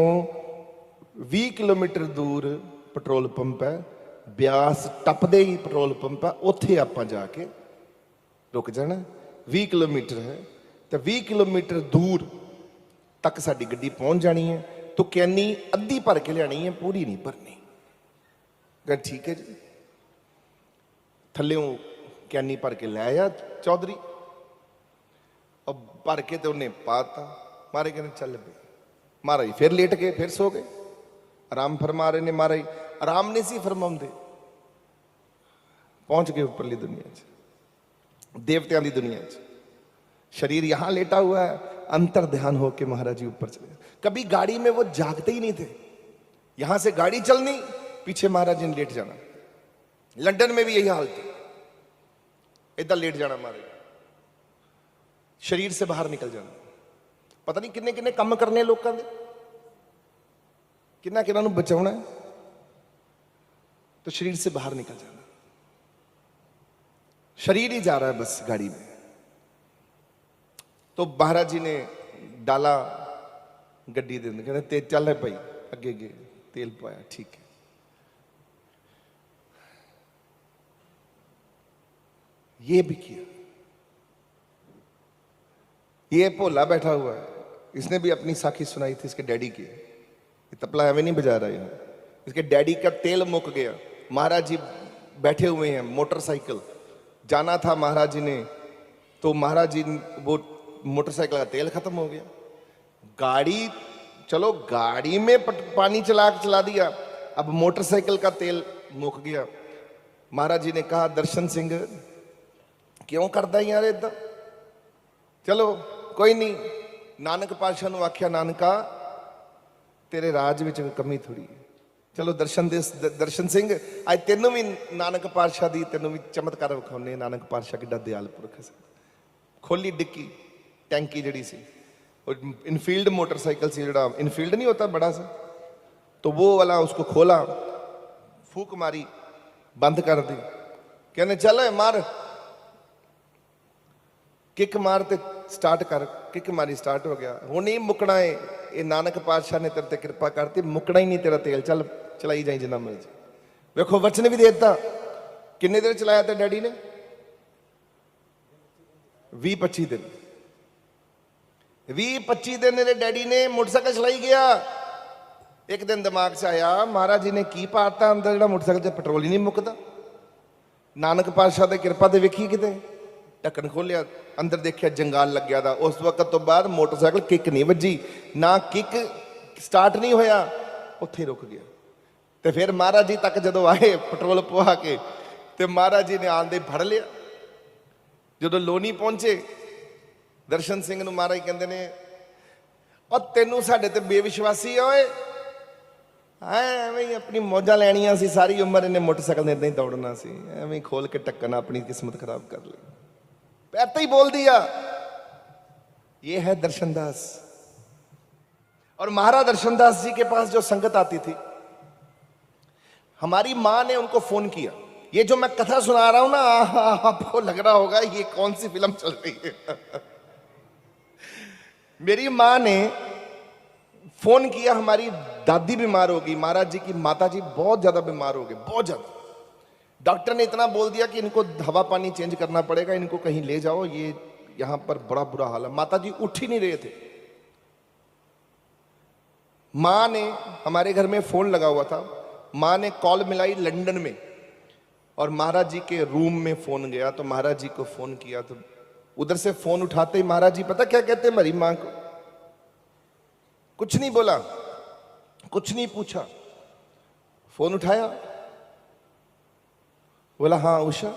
Speaker 1: 20 किलोमीटर दूर पेट्रोल पंप है, ब्यास टपदे ही पेट्रोल पंप है, उत्थे आपां जाके रुक जाना। 20 किलोमीटर है तो 20 किलोमीटर दूर तक साडी गड्डी पहुंच जानी है। तो कैनी अद्धी भर के लियानी है, पूरी नहीं भरनी। कह ठीक है जी। थल्लों कैनी भर के लै आया चौधरी, और भर के तो उन्हें पाता। महाराज कहने चल पे। महाराज फिर लेट गए, फिर सो गए। आराम फरमा रहे ने महाराज, आराम नहीं सी फरमाउंदे। पहुंच गए ऊपरली दुनिया च, देवतियां की दुनिया च। शरीर यहां लेटा हुआ है, अंतर ध्यान होके महाराज जी ऊपर चले। कभी गाड़ी में वो जागते ही नहीं थे। यहां से गाड़ी चलनी, पीछे महाराज जी ने लेट जाना। लंदन में भी यही हाल थी, इधर लेट जाना महाराज, शरीर से बाहर निकल जाना। पता नहीं किन्ने किन्ने काम करने लोगों के, किन्ना किन्ना बचाना है, तो शरीर से बाहर निकल जाना। शरीर ही जा रहा है बस गाड़ी में। तो महाराज जी ने डाला गड्डी दे, कहते ते चल है भाई अगे अगे, तेल पाया, ठीक है। ये भी किया। ये भोला बैठा हुआ है, इसने भी अपनी साखी सुनाई थी इसके डैडी की। ये तबला एवं नहीं बजा रहा है, इसके डैडी का तेल मुक गया। महाराज जी बैठे हुए हैं, मोटरसाइकिल जाना था महाराज जी ने, तो महाराज जी वो मोटरसाइकिल का तेल खत्म हो गया। गाड़ी, चलो गाड़ी में पानी चला दिया, अब मोटरसाइकिल का तेल मुक गया। महाराज जी ने कहा दर्शन सिंह क्यों करता यार इदा, चलो कोई नहीं। नानक पातशाह नूं आख्या, नानका तेरे राज में कमी थोड़ी है, चलो दर्शन सिंह अज तेनों भी नानक पातशाह दी तेनों भी चमत्कार विखाने। नानक पातशाह किड्डा दयाल पुरख है। खोली डिक्की, टैंकी जड़ी सी, और इनफील्ड मोटरसाइकिल सी, जड़ा इनफील्ड नहीं होता बड़ा सा, तो वो वाला उसको खोला, फूक मारी, बंद कर दी। कहने चल मार, किक मार ते स्टार्ट कर। किक मारी, स्टार्ट हो गया। हूँ नहीं मुकना है, ये नानक पातशाह ने तेरे ते कृपा करती, मुकना ही नहीं तेरा तेल, चल चलाई जाए जिन्ना मर्जी। वेखो वचन भी देता। किन्ने देर चलाया ते डैडी ने? 20-25 दिन। 20-25 दिन मेरे डैडी ने मोटरसाइकिल चलाई गया। एक दिन दिमाग से आया, महाराज जी ने की पाता अंदर, जो मोटरसाइकिल से पेट्रोल ही नहीं मुकता। नानक पातशाह की कृपा तो वेखी किते। ढक्कन खोलिया, अंदर देखिया जंगाल लग गया था। उस वक्त तो बाद मोटरसाइकिल किक नहीं वजी, ना किक स्टार्ट नहीं होया, उत्थे रुक गया। तो फिर महाराज जी तक जदों आए पेट्रोल पवा के, तो महाराज जी ने आंदे फड़ लिया। जो लोनी पहुंचे, दर्शन सिंह नूं महाराज कहंदे ने, और तेनों साडे ते बेविश्वासी है, एवें अपनी मौजा लैनियां सी, सारी उम्र इन्हें मोटरसाइकिल ने इदां ही दौड़ना सी, एवें खोल के ढक्कन अपनी किस्मत खराब कर ली। पैते ही बोल दिया। ये है दर्शनदास। और महाराज दर्शनदास जी के पास जो संगत आती थी, हमारी मां ने उनको फोन किया। ये जो मैं कथा सुना रहा हूं ना, आपको लग रहा होगा ये कौन सी फिल्म चल रही है। मेरी मां ने फोन किया, हमारी दादी बीमार हो गई, महाराज जी की माता जी बहुत ज्यादा बीमार हो गए, बहुत ज्यादा। डॉक्टर ने इतना बोल दिया कि इनको हवा पानी चेंज करना पड़ेगा, इनको कहीं ले जाओ, ये यहां पर बड़ा बुरा हाल है। माता जी उठ ही नहीं रहे थे। मां ने, हमारे घर में फोन लगा हुआ था, मां ने कॉल मिलाई लंदन में, और महाराज जी के रूम में फोन गया। तो महाराज जी को फोन किया, तो उधर से फोन उठाते ही महाराज जी पता क्या कहते, हमारी मां को कुछ नहीं बोला, कुछ नहीं पूछा, फोन उठाया, बोला हाँ उषा,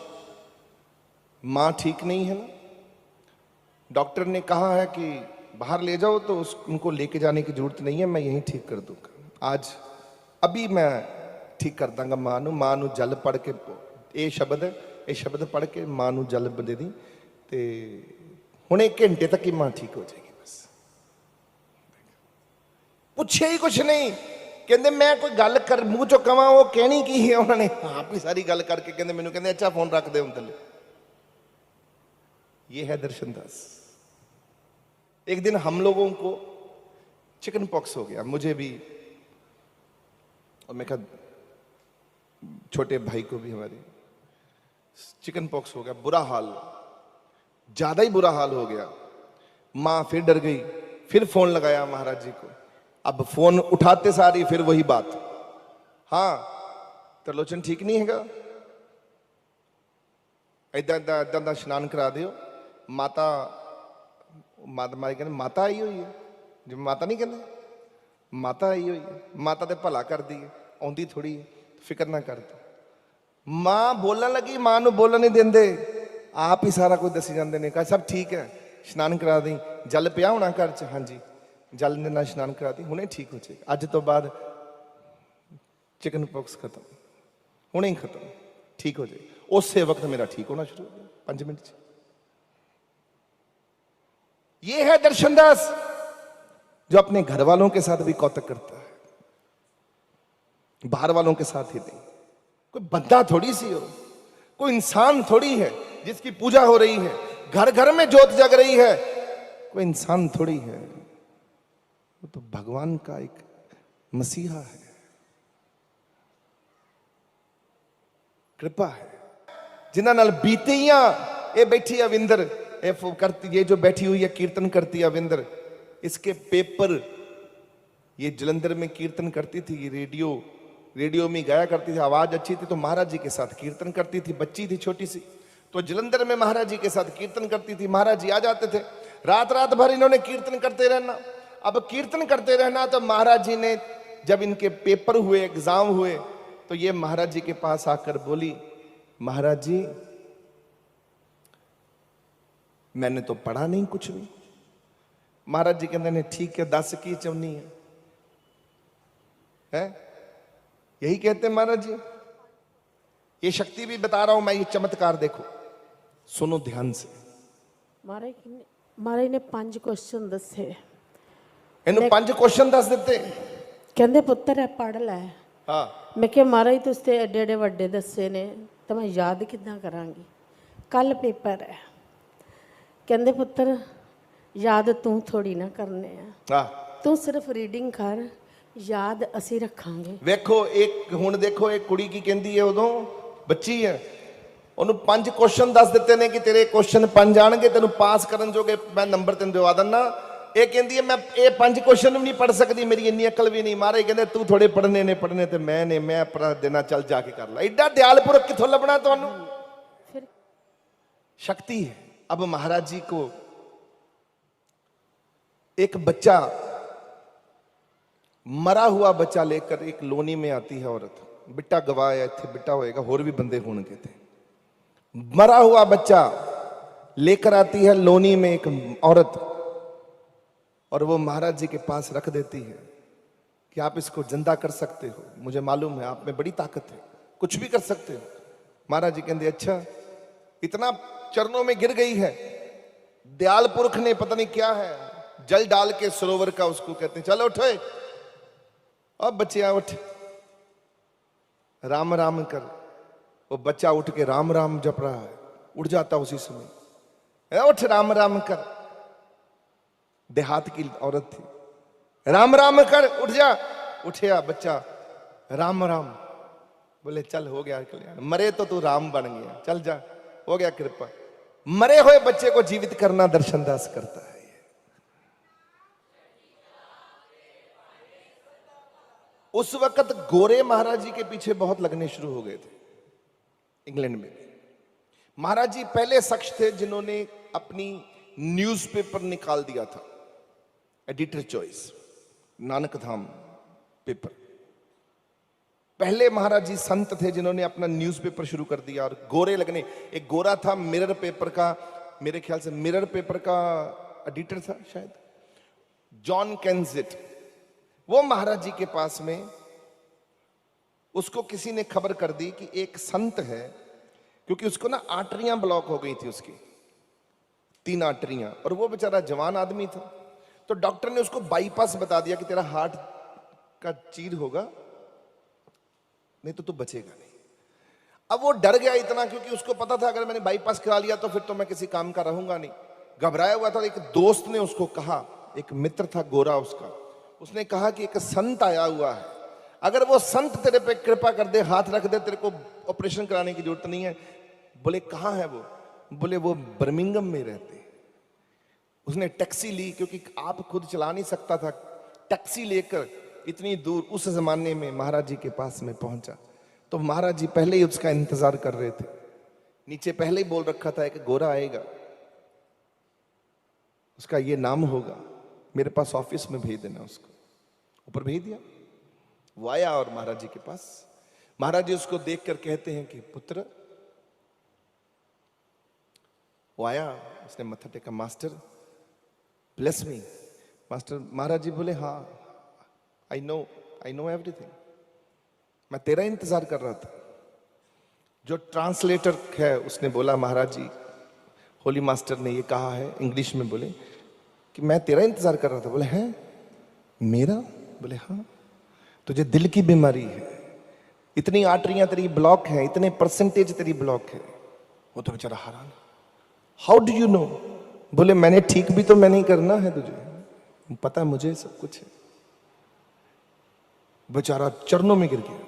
Speaker 1: मां ठीक नहीं है ना, डॉक्टर ने कहा है कि बाहर ले जाओ, तो उनको लेके जाने की जरूरत नहीं है, मैं यहीं ठीक कर दूंगा। आज अभी मैं ठीक कर दूंगा मां नू। मां नू जल पढ़ के, ये शब्द है, ये शब्द पढ़ के मां नू जल दे दी, ते हुणे घंटे तक ही मां ठीक हो जाएगी। बस पूछे ही कुछ नहीं। कहते मैं कोई गल कर मूँह चो कवां, वो कहनी की है, उन्होंने आप ही सारी गल करके कहते मैनू कहते अच्छा फोन रख दे हुण थल्ले। ये है दर्शन दास। एक दिन हम लोगों को चिकन पॉक्स हो गया, मुझे भी, और मैं कहा छोटे भाई को भी, हमारे चिकन पॉक्स हो गया, बुरा हाल, ज्यादा ही बुरा हाल हो गया। मां फिर डर गई, फिर फोन लगाया महाराज जी को। अब फोन उठाते सारी फिर वही बात, हाँ त्रिलोचन ठीक नहीं हैगा, इदा इदा इदा दा स्नान करा दियो। माता माता कहते माता आई हुई है, जिवें माता नहीं कहते, माता आई हुई है, माता ते भला कर दी है, आउंदी थोड़ी है, फिक्र ना कर तू। मां बोलन लगी, मां नूं बोलन नहीं देंदे, आप ही सारा कुछ दसी जाते हैं। कहा सब ठीक है, स्नान करा दी, जल पिया होना घर च, हाँ जी जल दे नाल स्नान करा दी, हुणे ठीक हो जाएगा। अज तो बाद चिकन पॉक्स खत्म, हुणे ही खत्म, ठीक हो जाए। उस वक्त मेरा ठीक होना शुरू हो गया 5 मिनट से। ये है दर्शन दास, जो अपने घर वालों के साथ भी कौतक करता है, बाहर वालों के साथ ही नहीं। कोई बंदा थोड़ी सी हो, कोई इंसान थोड़ी है जिसकी पूजा हो रही है, घर घर में ज्योत जग रही है, कोई इंसान थोड़ी है, वो तो भगवान का एक मसीहा है, कृपा है। जिन्हां नाल बीतियां, ये बैठी अविंदर, ये जो बैठी हुई है कीर्तन करती है अविंदर, इसके पेपर, ये जलंधर में कीर्तन करती थी, ये रेडियो में गाया करती थी, आवाज अच्छी थी तो महाराज जी के साथ कीर्तन करती थी। बच्ची थी छोटी सी, तो जलंधर में महाराज जी के साथ कीर्तन करती थी, महाराज जी आ जाते थे, रात रात भर इन्होंने कीर्तन करते रहना। अब कीर्तन करते रहना, तो महाराज जी ने जब इनके पेपर हुए, एग्जाम हुए, तो ये महाराज जी के पास आकर बोली, महाराज जी मैंने तो पढ़ा नहीं कुछ भी। महाराज जी कहते हैं ठीक है, 10 की चवनी है? यही कहते हैं महाराज जी। ये शक्ति भी बता रहा हूं मैं, ये चमत्कार देखो, सुनो ध्यान से।
Speaker 2: महाराज ने 5 क्वेश्चन दसे,
Speaker 1: इन्हों 5 क्वेश्चन दस दिते,
Speaker 2: कहते पुत्र है पढ़ लै।
Speaker 1: हाँ
Speaker 2: मैं क्या महाराज तुस ते एडे एडे वड्डे दसे ने, तो मैं याद किदां करांगी, कल पेपर है। कहते पुत्र याद तू थोड़ी ना करने
Speaker 1: हाँ,
Speaker 2: तू सिर्फ रीडिंग कर, याद असी रखांगे।
Speaker 1: वेखो एक हुण देखो, एक कुड़ी की कहती है, उदों बच्ची है, उन्होंने 5 क्वेश्चन दस दिते ने कि तेरे क्वेश्चन 5 आणगे, तेन पास करन जोगे मैं नंबर तेन दिवा देना। ये कहती है मैं ये 5 क्वेश्चन भी नहीं पढ़ सकती, मेरी इन्नी अकल भी नहीं। महाराज कहते तू थोड़े पढ़ने ने तो मैं पढ़ा देना, चल जाके कर ला। एडा दयालपुरख किथों लभना तुहानू?
Speaker 2: फिर
Speaker 1: शक्ति है। अब महाराज जी को एक बच्चा, मरा हुआ बच्चा लेकर एक लोनी में आती है औरत, बिट्टा गवाया इत्थे बिट्टा होएगा, होर भी बंदे होणगे थे। मरा हुआ बच्चा लेकर आती है लोनी में एक औरत, और वो महाराज जी के पास रख देती है कि आप इसको जिंदा कर सकते हो, मुझे मालूम है आप में बड़ी ताकत है, कुछ भी कर सकते हो। महाराज जी कहते अच्छा, इतना चरणों में गिर गई है, दयाल पुरख ने पता नहीं क्या है जल डाल के सरोवर का, उसको कहते हैं चलो उठो, अब बच्चिया उठ, राम राम कर। वो बच्चा उठ के राम राम जप रहा है, उठ जाता उसी समय, उठ राम राम कर। देहात की औरत थी, राम राम कर, उठ जा। उठया बच्चा, राम राम, बोले चल हो गया कल्याण, मरे तो तू राम बन गया, चल जा, हो गया कृपा। मरे हुए बच्चे को जीवित करना दर्शन दास करता है। उस वक्त गोरे महाराज जी के पीछे बहुत लगने शुरू हो गए थे इंग्लैंड में। महाराज जी पहले शख्स थे जिन्होंने अपनी न्यूज़पेपर निकाल दिया था, एडिटर चॉइस, नानक धाम पेपर। पहले महाराज जी संत थे जिन्होंने अपना न्यूज़पेपर शुरू कर दिया, और गोरे लगने। एक गोरा था मिरर पेपर का, मेरे ख्याल से मिरर पेपर का एडिटर था शायद, जॉन केंजिट। वो महाराज जी के पास में, उसको किसी ने खबर कर दी कि एक संत है, क्योंकि उसको ना आर्टरियां ब्लॉक हो गई थी, उसकी 3 आर्टरियां, और वो बेचारा जवान आदमी था। तो डॉक्टर ने उसको बाईपास बता दिया कि तेरा हार्ट का चीर होगा, नहीं तो तू बचेगा नहीं। अब वो डर गया इतना, क्योंकि उसको पता था अगर मैंने बाईपास करा लिया तो फिर तो मैं किसी काम का रहूंगा नहीं। घबराया हुआ था। एक दोस्त ने उसको कहा, एक मित्र था गोरा उसका, उसने कहा कि एक संत आया हुआ है, अगर वो संत तेरे पे कृपा कर दे, हाथ रख दे, तेरे को ऑपरेशन कराने की जरूरत नहीं है। बोले कहाँ है वो? बोले वो बर्मिंघम में रहते हैं। उसने टैक्सी ली, क्योंकि आप खुद चला नहीं सकता था, टैक्सी लेकर इतनी दूर उस जमाने में महाराज जी के पास में पहुंचा। तो महाराज जी पहले ही उसका इंतजार कर रहे थे। नीचे पहले ही बोल रखा था कि गोरा आएगा, उसका ये नाम होगा, मेरे पास ऑफिस में भेज देना उसको। ऊपर भेज दिया। वो आया और महाराज जी के पास। महाराज जी उसको देखकर कहते हैं कि पुत्र। वो आया, उसने मत्था टेका, मास्टर ब्लेस मी। मास्टर, महाराज जी बोले हाँ, आई नो एवरीथिंग, मैं तेरा इंतजार कर रहा था। जो ट्रांसलेटर है उसने बोला, महाराज जी होली मास्टर ने ये कहा है, इंग्लिश में बोले कि मैं तेरा इंतजार कर रहा था। बोले हैं मेरा? बोले हाँ, तुझे दिल की बीमारी है, इतनी आर्टरियां तेरी ब्लॉक है, इतने परसेंटेज तेरी ब्लॉक है। वो तो बेचारा हैरान, हाउ डू यू नो? बोले मैंने ठीक भी तो मैंने ही करना है, तुझे पता है, मुझे सब कुछ है। बेचारा चरणों में गिर गया।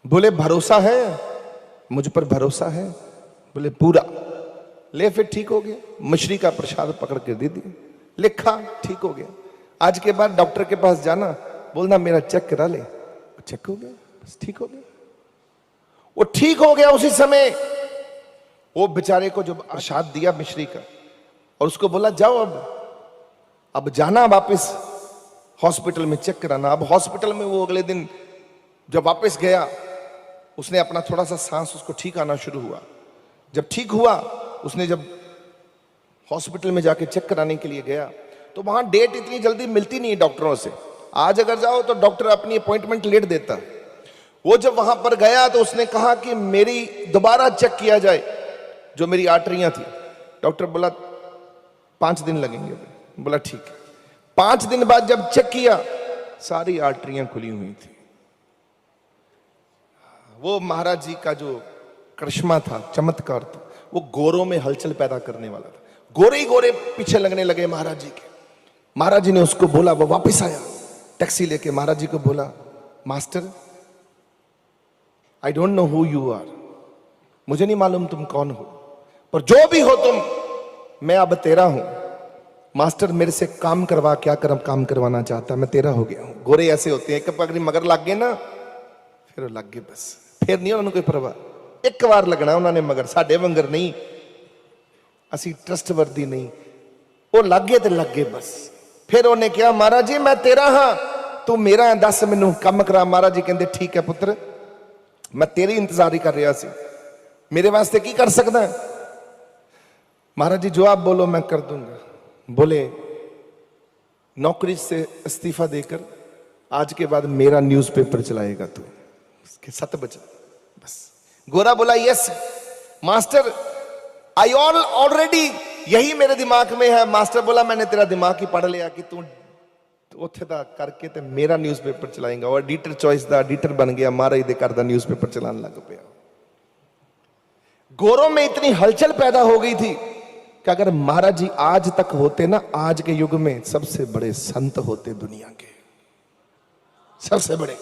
Speaker 1: बोले भरोसा है मुझ पर? भरोसा है। बोले पूरा। ले फिर ठीक हो गया। मछली का प्रसाद पकड़ के दे दिया, लिखा, ठीक हो गया। आज के बाद डॉक्टर के पास जाना, बोलना मेरा चेक करा ले, चेक हो गया, बस ठीक हो गया। वो ठीक हो गया उसी समय। वो बेचारे को जो प्रसाद दिया मिश्री का, और उसको बोला जाओ अब जाना वापस हॉस्पिटल में चेक कराना। अब हॉस्पिटल में वो अगले दिन जब वापस गया, उसने अपना थोड़ा सा सांस उसको ठीक आना शुरू हुआ। जब ठीक हुआ, उसने जब हॉस्पिटल में जाके चेक कराने के लिए गया, तो वहां डेट इतनी जल्दी मिलती नहीं है डॉक्टरों से। आज अगर जाओ तो डॉक्टर अपनी अपॉइंटमेंट लेट देता। वो जब वहां पर गया तो उसने कहा कि मेरी दोबारा चेक किया जाए जो मेरी आर्टरियां थी। डॉक्टर बोला 5 दिन लगेंगे। बोला ठीक है। 5 दिन बाद जब चेक किया, सारी आर्टरियां खुली हुई थी। वो महाराज जी का जो करिश्मा था, चमत्कार था, वो गोरों में हलचल पैदा करने वाला था। गोरे ही गोरे पीछे लगने लगे महाराज जी के। महाराज जी ने उसको बोला, वो वापस आया टैक्सी लेके। महाराज जी को बोला, master I don't know who you are, मुझे नहीं मालूम तुम कौन हो, पर जो भी हो तुम, मैं अब तेरा हूं। मास्टर मेरे से काम करवा, क्या काम करवाना चाहता, मैं तेरा हो गया हूं। गोरे ऐसे होते हैं, एक पगड़ी मगर लग गए ना, फिर लग गए बस, फिर नहीं उन्होंने कोई परवाह। एक बार लगना उन्होंने मगर, साडे वंगर नहीं, असी ट्रस्टवर्दी नहीं। वो लग गए तो लग गए बस। फिर उन्हें कहा, महाराज जी मैं तेरा हाँ, तू मेरा है, दस मैनू काम करा। महाराज जी कहते ठीक है पुत्र, मैं तेरी इंतजार ही कर रहा सी, मेरे वास्ते की कर सकता है? महाराज जी जो आप बोलो मैं कर दूंगा। बोले नौकरी से इस्तीफा देकर आज के बाद मेरा न्यूज़पेपर चलाएगा तू, उसके 7 बजे बस। गोरा बोला यस मास्टर, आई ऑलरेडी, यही मेरे दिमाग में है। मास्टर बोला मैंने तेरा दिमाग ही पढ़ लिया कि तू ਉੱਥੇ ਦਾ ਕਰਕੇ ਤੇ ਮੇਰਾ ਨਿਊਜ਼ਪੇਪਰ ਚਲਾਏਗਾ। ਉਹ ਐਡੀਟਰ ਚॉइस ਦਾ ਐਡੀटर बन गया, महाराज दे घर दा न्यूज़पेपर चलाने लग पिया। गोरों में इतनी हलचल पैदा हो गई थी कि अगर महाराज जी आज तक होते ना, आज के युग में सबसे बड़े संत होते दुनिया के, सबसे बड़े।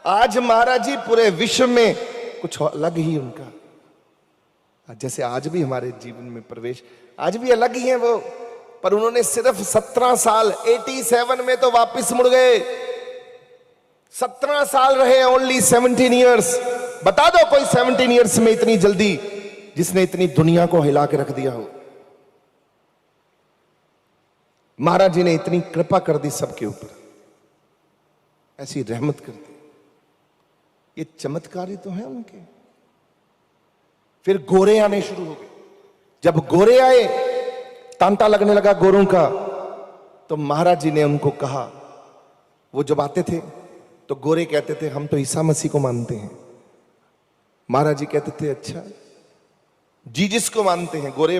Speaker 1: आज महाराज जी पूरे विश्व में कुछ अलग ही उनका, जैसे आज भी हमारे जीवन में प्रवेश, आज भी अलग ही है वो। पर उन्होंने सिर्फ 17 साल, 87 में तो वापस मुड़ गए। 17 साल रहे, ओनली 17 ईयर्स। बता दो कोई 17 ईयर्स में इतनी जल्दी जिसने इतनी दुनिया को हिला के रख दिया हो। महाराज जी ने इतनी कृपा कर दी सबके ऊपर, ऐसी रहमत कर दी। ये चमत्कार ही तो है उनके। फिर गोरे आने शुरू हो गए। जब गोरे आए, तांता लगने लगा गोरों का, तो महाराज जी ने उनको कहा, वो जब आते थे तो गोरे कहते थे हम तो ईसा मसीह को मानते हैं। महाराज जी कहते थे अच्छा, जीसस को मानते हैं। गोरे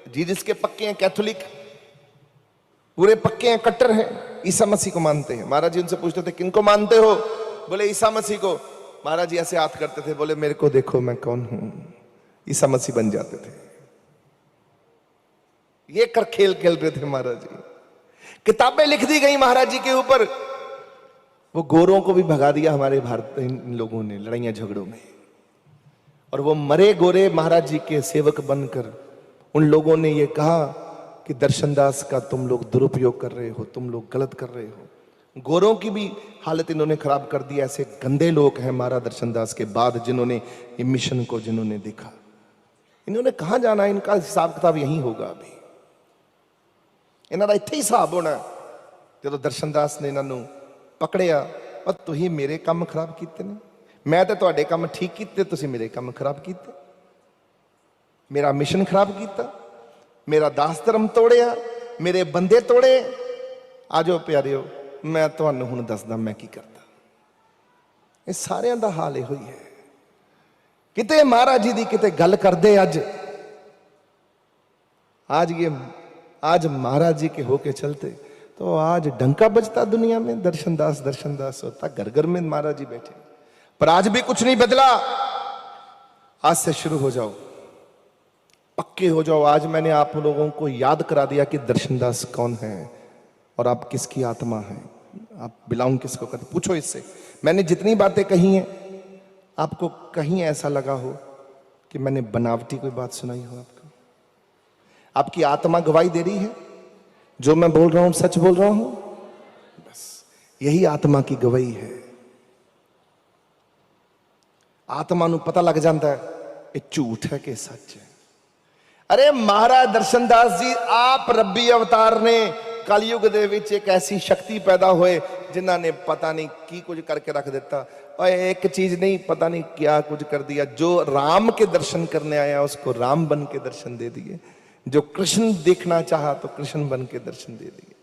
Speaker 1: जीसस के पक्के हैं, कैथोलिक पूरे पक्के हैं, कट्टर हैं, ईसा मसीह को मानते हैं। महाराज जी उनसे पूछते थे किनको मानते हो? बोले ईसा मसीह को। महाराज जी ऐसे हाथ करते थे, बोले मेरे को देखो मैं कौन हूं, ईसा मसीह बन जाते थे। ये कर खेल खेल रहे थे महाराज जी। किताबें लिख दी गई महाराज जी के ऊपर। वो गोरों को भी भगा दिया हमारे भारत इन लोगों ने लड़ाइयां झगड़ों में, और वो मरे गोरे महाराज जी के सेवक बनकर उन लोगों ने ये कहा कि दर्शनदास का तुम लोग दुरुपयोग कर रहे हो, तुम लोग गलत कर रहे हो। गोरों की भी हालत इन्होंने खराब कर दी। ऐसे गंदे लोग हैं महाराज दर्शनदास के बाद जिन्होंने ये मिशन को जिन्होंने देखा। इन्होंने कहां जाना, इनका हिसाब किताब यही होगा। अभी इन्होंने इत्थे ही हिसाब होना जो दर्शनदास ने इन्हों पकड़िया, और तुही मेरे काम खराब किए ने, मैं तो तुहाडे काम ठीक किए, तुसीं मेरे काम खराब किए, मेरा मिशन खराब किया, मेरा दास धर्म तोड़िया, मेरे बंदे तोड़े। आजो प्यारिओ, मैं तुहानूं हुण दसदा मैं की करदा। ये सारिਆਂ ਦਾ हाल ਇਹੋ ही है। किते महाराज जी दी किते गल करदे आज महाराज जी के होके चलते तो आज डंका बजता दुनिया में, दर्शनदास दर्शनदास होता, घर घर में महाराज जी बैठे। पर आज भी कुछ नहीं बदला। आज से शुरू हो जाओ, पक्के हो जाओ। आज मैंने आप लोगों को याद करा दिया कि दर्शनदास कौन है और आप किसकी आत्मा हैं, आप बिलोंग किसको करते। पूछो इससे। मैंने जितनी बातें कही हैं, आपको कहीं ऐसा लगा हो कि मैंने बनावटी कोई बात सुनाई हो? आपकी आत्मा गवाही दे रही है जो मैं बोल रहा हूं सच बोल रहा हूं? बस यही आत्मा की गवाही है। आत्मा नूं पता लग जाता है ये झूठ है कि सच है। अरे महाराज दर्शनदास जी आप रब्बी अवतार ने कलयुग दे विच एक ऐसी शक्ति पैदा होए जिन्हां ने पता नहीं की कुछ करके रख दिता। और एक चीज नहीं, पता नहीं क्या कुछ कर दिया। जो राम के दर्शन करने आया उसको राम बन के दर्शन दे दिए, जो कृष्ण देखना चाहा तो कृष्ण बन के दर्शन दे दिए।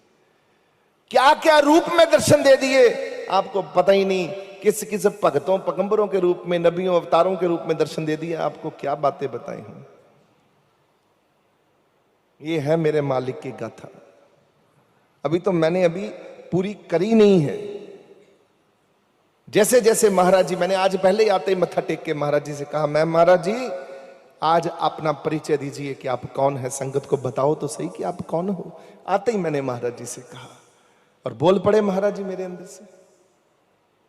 Speaker 1: क्या क्या रूप में दर्शन दे दिए आपको पता ही नहीं। किस किस भगतों पैगंबरों के रूप में, नबियों अवतारों के रूप में दर्शन दे दिए। आपको क्या बातें बताई हूं। ये है मेरे मालिक की गाथा। अभी तो मैंने पूरी करी नहीं है। जैसे जैसे महाराज जी, मैंने आज पहले ही आते ही मत्था टेक के महाराज जी से कहा, मैं महाराज जी आज अपना परिचय दीजिए कि आप कौन है, संगत को बताओ तो सही कि आप कौन हो। आते ही मैंने महाराज जी से कहा और बोल पड़े महाराज जी मेरे अंदर से,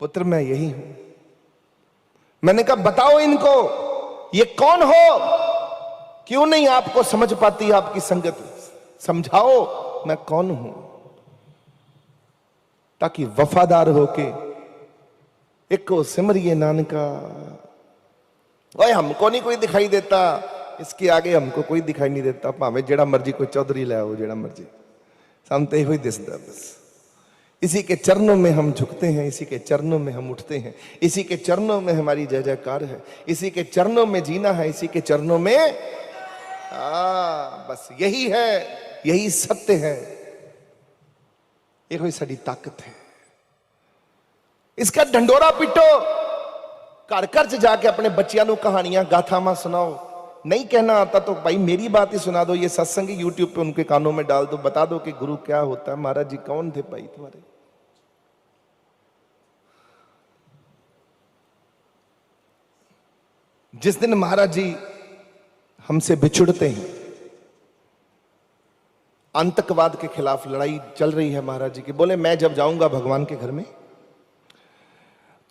Speaker 1: पुत्र मैं यही हूं। मैंने कहा बताओ इनको ये कौन हो, क्यों नहीं आपको समझ पाती आपकी संगत, समझाओ मैं कौन हूं, ताकि वफादार होके एको सिमरिए नानका। ओए हमको नहीं कोई दिखाई देता, इसके आगे हमको कोई दिखाई नहीं देता, भावे जेड़ा मर्जी कोई चौधरी ले आओ, जेड़ा मर्जी, हम तो यही दिसदा। बस इसी के चरणों में हम झुकते हैं, इसी के चरणों में हम उठते हैं, इसी के चरणों में हमारी जय जयकार है, इसी के चरणों में जीना है, इसी के चरणों में बस यही है, यही सत्य है, यही साड़ी ताकत है। इसका ढंडोरा पिटो, घर घर च जाके अपने बच्चियां को कहानियां गाथावां सुनाओ। नहीं कहना आता तो भाई मेरी बात ही सुना दो, ये सत्संग यूट्यूब पे उनके कानों में डाल दो, बता दो कि गुरु क्या होता है, महाराज जी कौन थे भाई तुम्हारे। जिस दिन महाराज जी हमसे बिछुड़ते हैं, आतंकवाद के खिलाफ लड़ाई चल रही है महाराज जी की, बोले मैं जब जाऊंगा भगवान के घर में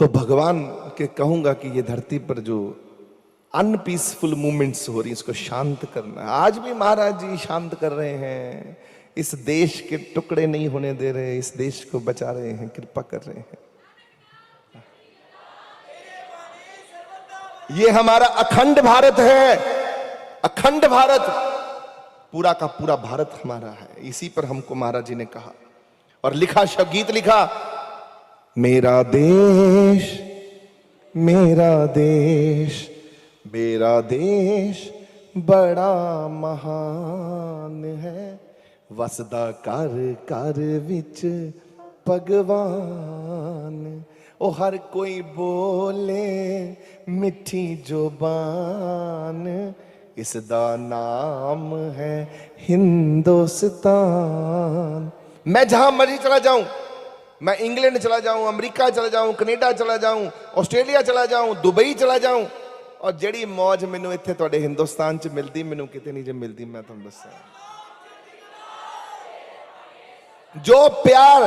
Speaker 1: तो भगवान के कहूंगा कि ये धरती पर जो अनपीसफुल मूवमेंट्स हो रही, इसको शांत करना है। आज भी महाराज जी शांत कर रहे हैं, इस देश के टुकड़े नहीं होने दे रहे, इस देश को बचा रहे हैं, कृपा कर रहे हैं। ये हमारा अखंड भारत है, अखंड भारत, पूरा का पूरा भारत हमारा है। इसी पर हमको महाराज जी ने कहा और लिखा, गीत लिखा, मेरा देश मेरा देश मेरा देश बड़ा महान है, वसदा कर कर विच भगवान, ओ हर कोई बोले मिठी जुबान, इसदा नाम है हिंदुस्तान। मैं जहां मर्जी चला जाऊं, मैं इंग्लैंड चला जाऊं, अमेरिका चला जाऊं, कनेडा चला जाऊं, ऑस्ट्रेलिया चला जाऊं, दुबई चला जाऊं, और ਜਿਹੜੀ मौज ਮੈਨੂੰ ਇੱਥੇ ਤੁਹਾਡੇ ਹਿੰਦੁਸਤਾਨ 'ਚ ਮਿਲਦੀ ਮੈਨੂੰ ਕਿਤੇ ਨਹੀਂ ਜੇ ਮਿਲਦੀ। मैं ਤੁਹਾਨੂੰ ਦੱਸਾਂ, जो प्यार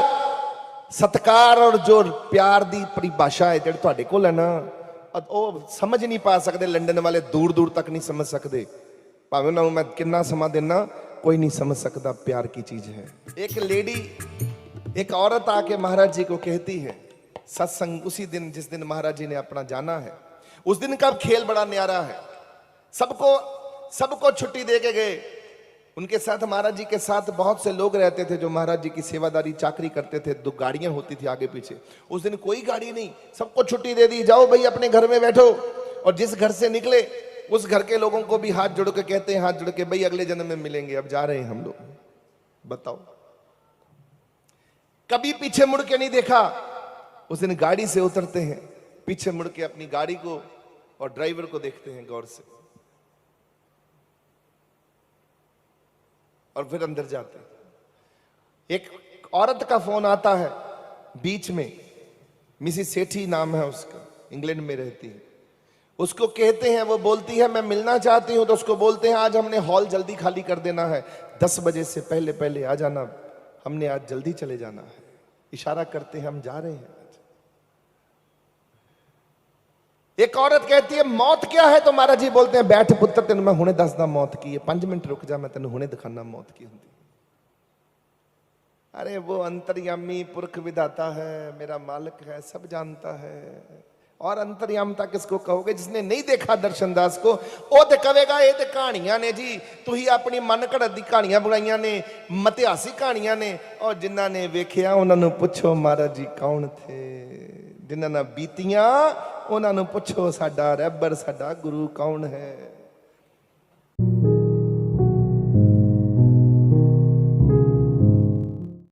Speaker 1: सत्कार और जो प्यार दी परिभाषा है ਜਿਹੜੀ ਤੁਹਾਡੇ ਕੋਲ ਹੈ ਨਾ, ਉਹ ਸਮਝ ਨਹੀਂ ਪਾ ਸਕਦੇ। ਲੰਡਨ ਵਾਲੇ दूर दूर तक नहीं समझ सकते, ਭਾਵੇਂ ਉਹਨਾਂ ਨੂੰ मैं कितना समा देना, कोई नहीं समझ सकता प्यार की चीज है। एक लेडी, एक औरत आके महाराज जी को कहती है, सत्संग उसी दिन जिस दिन महाराज जी ने अपना जाना है, उस दिन का खेल बड़ा न्यारा है। सबको छुट्टी दे के गए। उनके साथ, महाराज जी के साथ बहुत से लोग रहते थे जो महाराज जी की सेवादारी चाकरी करते थे। 2 गाड़ियां होती थी आगे पीछे। उस दिन कोई गाड़ी नहीं, सबको छुट्टी दे दी, जाओ भाई अपने घर में बैठो। और जिस घर से निकले उस घर के लोगों को भी हाथ जोड़ के कहते हैं, हाथ जोड़ के, भाई अगले जन्म में मिलेंगे, अब जा रहे हैं हम लोग। बताओ, कभी पीछे मुड़ के नहीं देखा। उस दिन गाड़ी से उतरते हैं, पीछे मुड़ के अपनी गाड़ी को और ड्राइवर को देखते हैं गौर से, और फिर अंदर जाते हैं। एक औरत का फोन आता है बीच में, मिसिस सेठी नाम है उसका, इंग्लैंड में रहती है। उसको कहते हैं, वो बोलती है मैं मिलना चाहती हूं। तो उसको बोलते हैं आज हमने हॉल जल्दी खाली कर देना है, 10 बजे से पहले पहले आ जाना, हमने आज जल्दी चले जाना है। इशारा करते हैं हम जा रहे हैं आज। एक औरत कहती है मौत क्या है? तो महाराज जी बोलते हैं बैठ पुत्र, तेन मैं हुणे दसदा मौत की है, 5 मिनट रुक जा, मैं तेन हुणे दिखाना मौत की होंगी। अरे वो अंतर्यामी पुरख विधाता है, मेरा मालिक है, सब जानता है। और अंतर्यामता किसको कहोगे? जिसने नहीं देखा दर्शन दास को, वो तो कहेगा ये तो कहानियां ने जी, तुही अपनी मन घड़त दी कहानियां बुलाइयां ने, मतिहासी कहानियां ने। और जिन्हां ने वेखिया उन्होंने पुछो महाराज जी कौन थे, जिन्हां नाल बीतियां उन्होंने पुछो साडा रहबर साडा गुरु कौन है।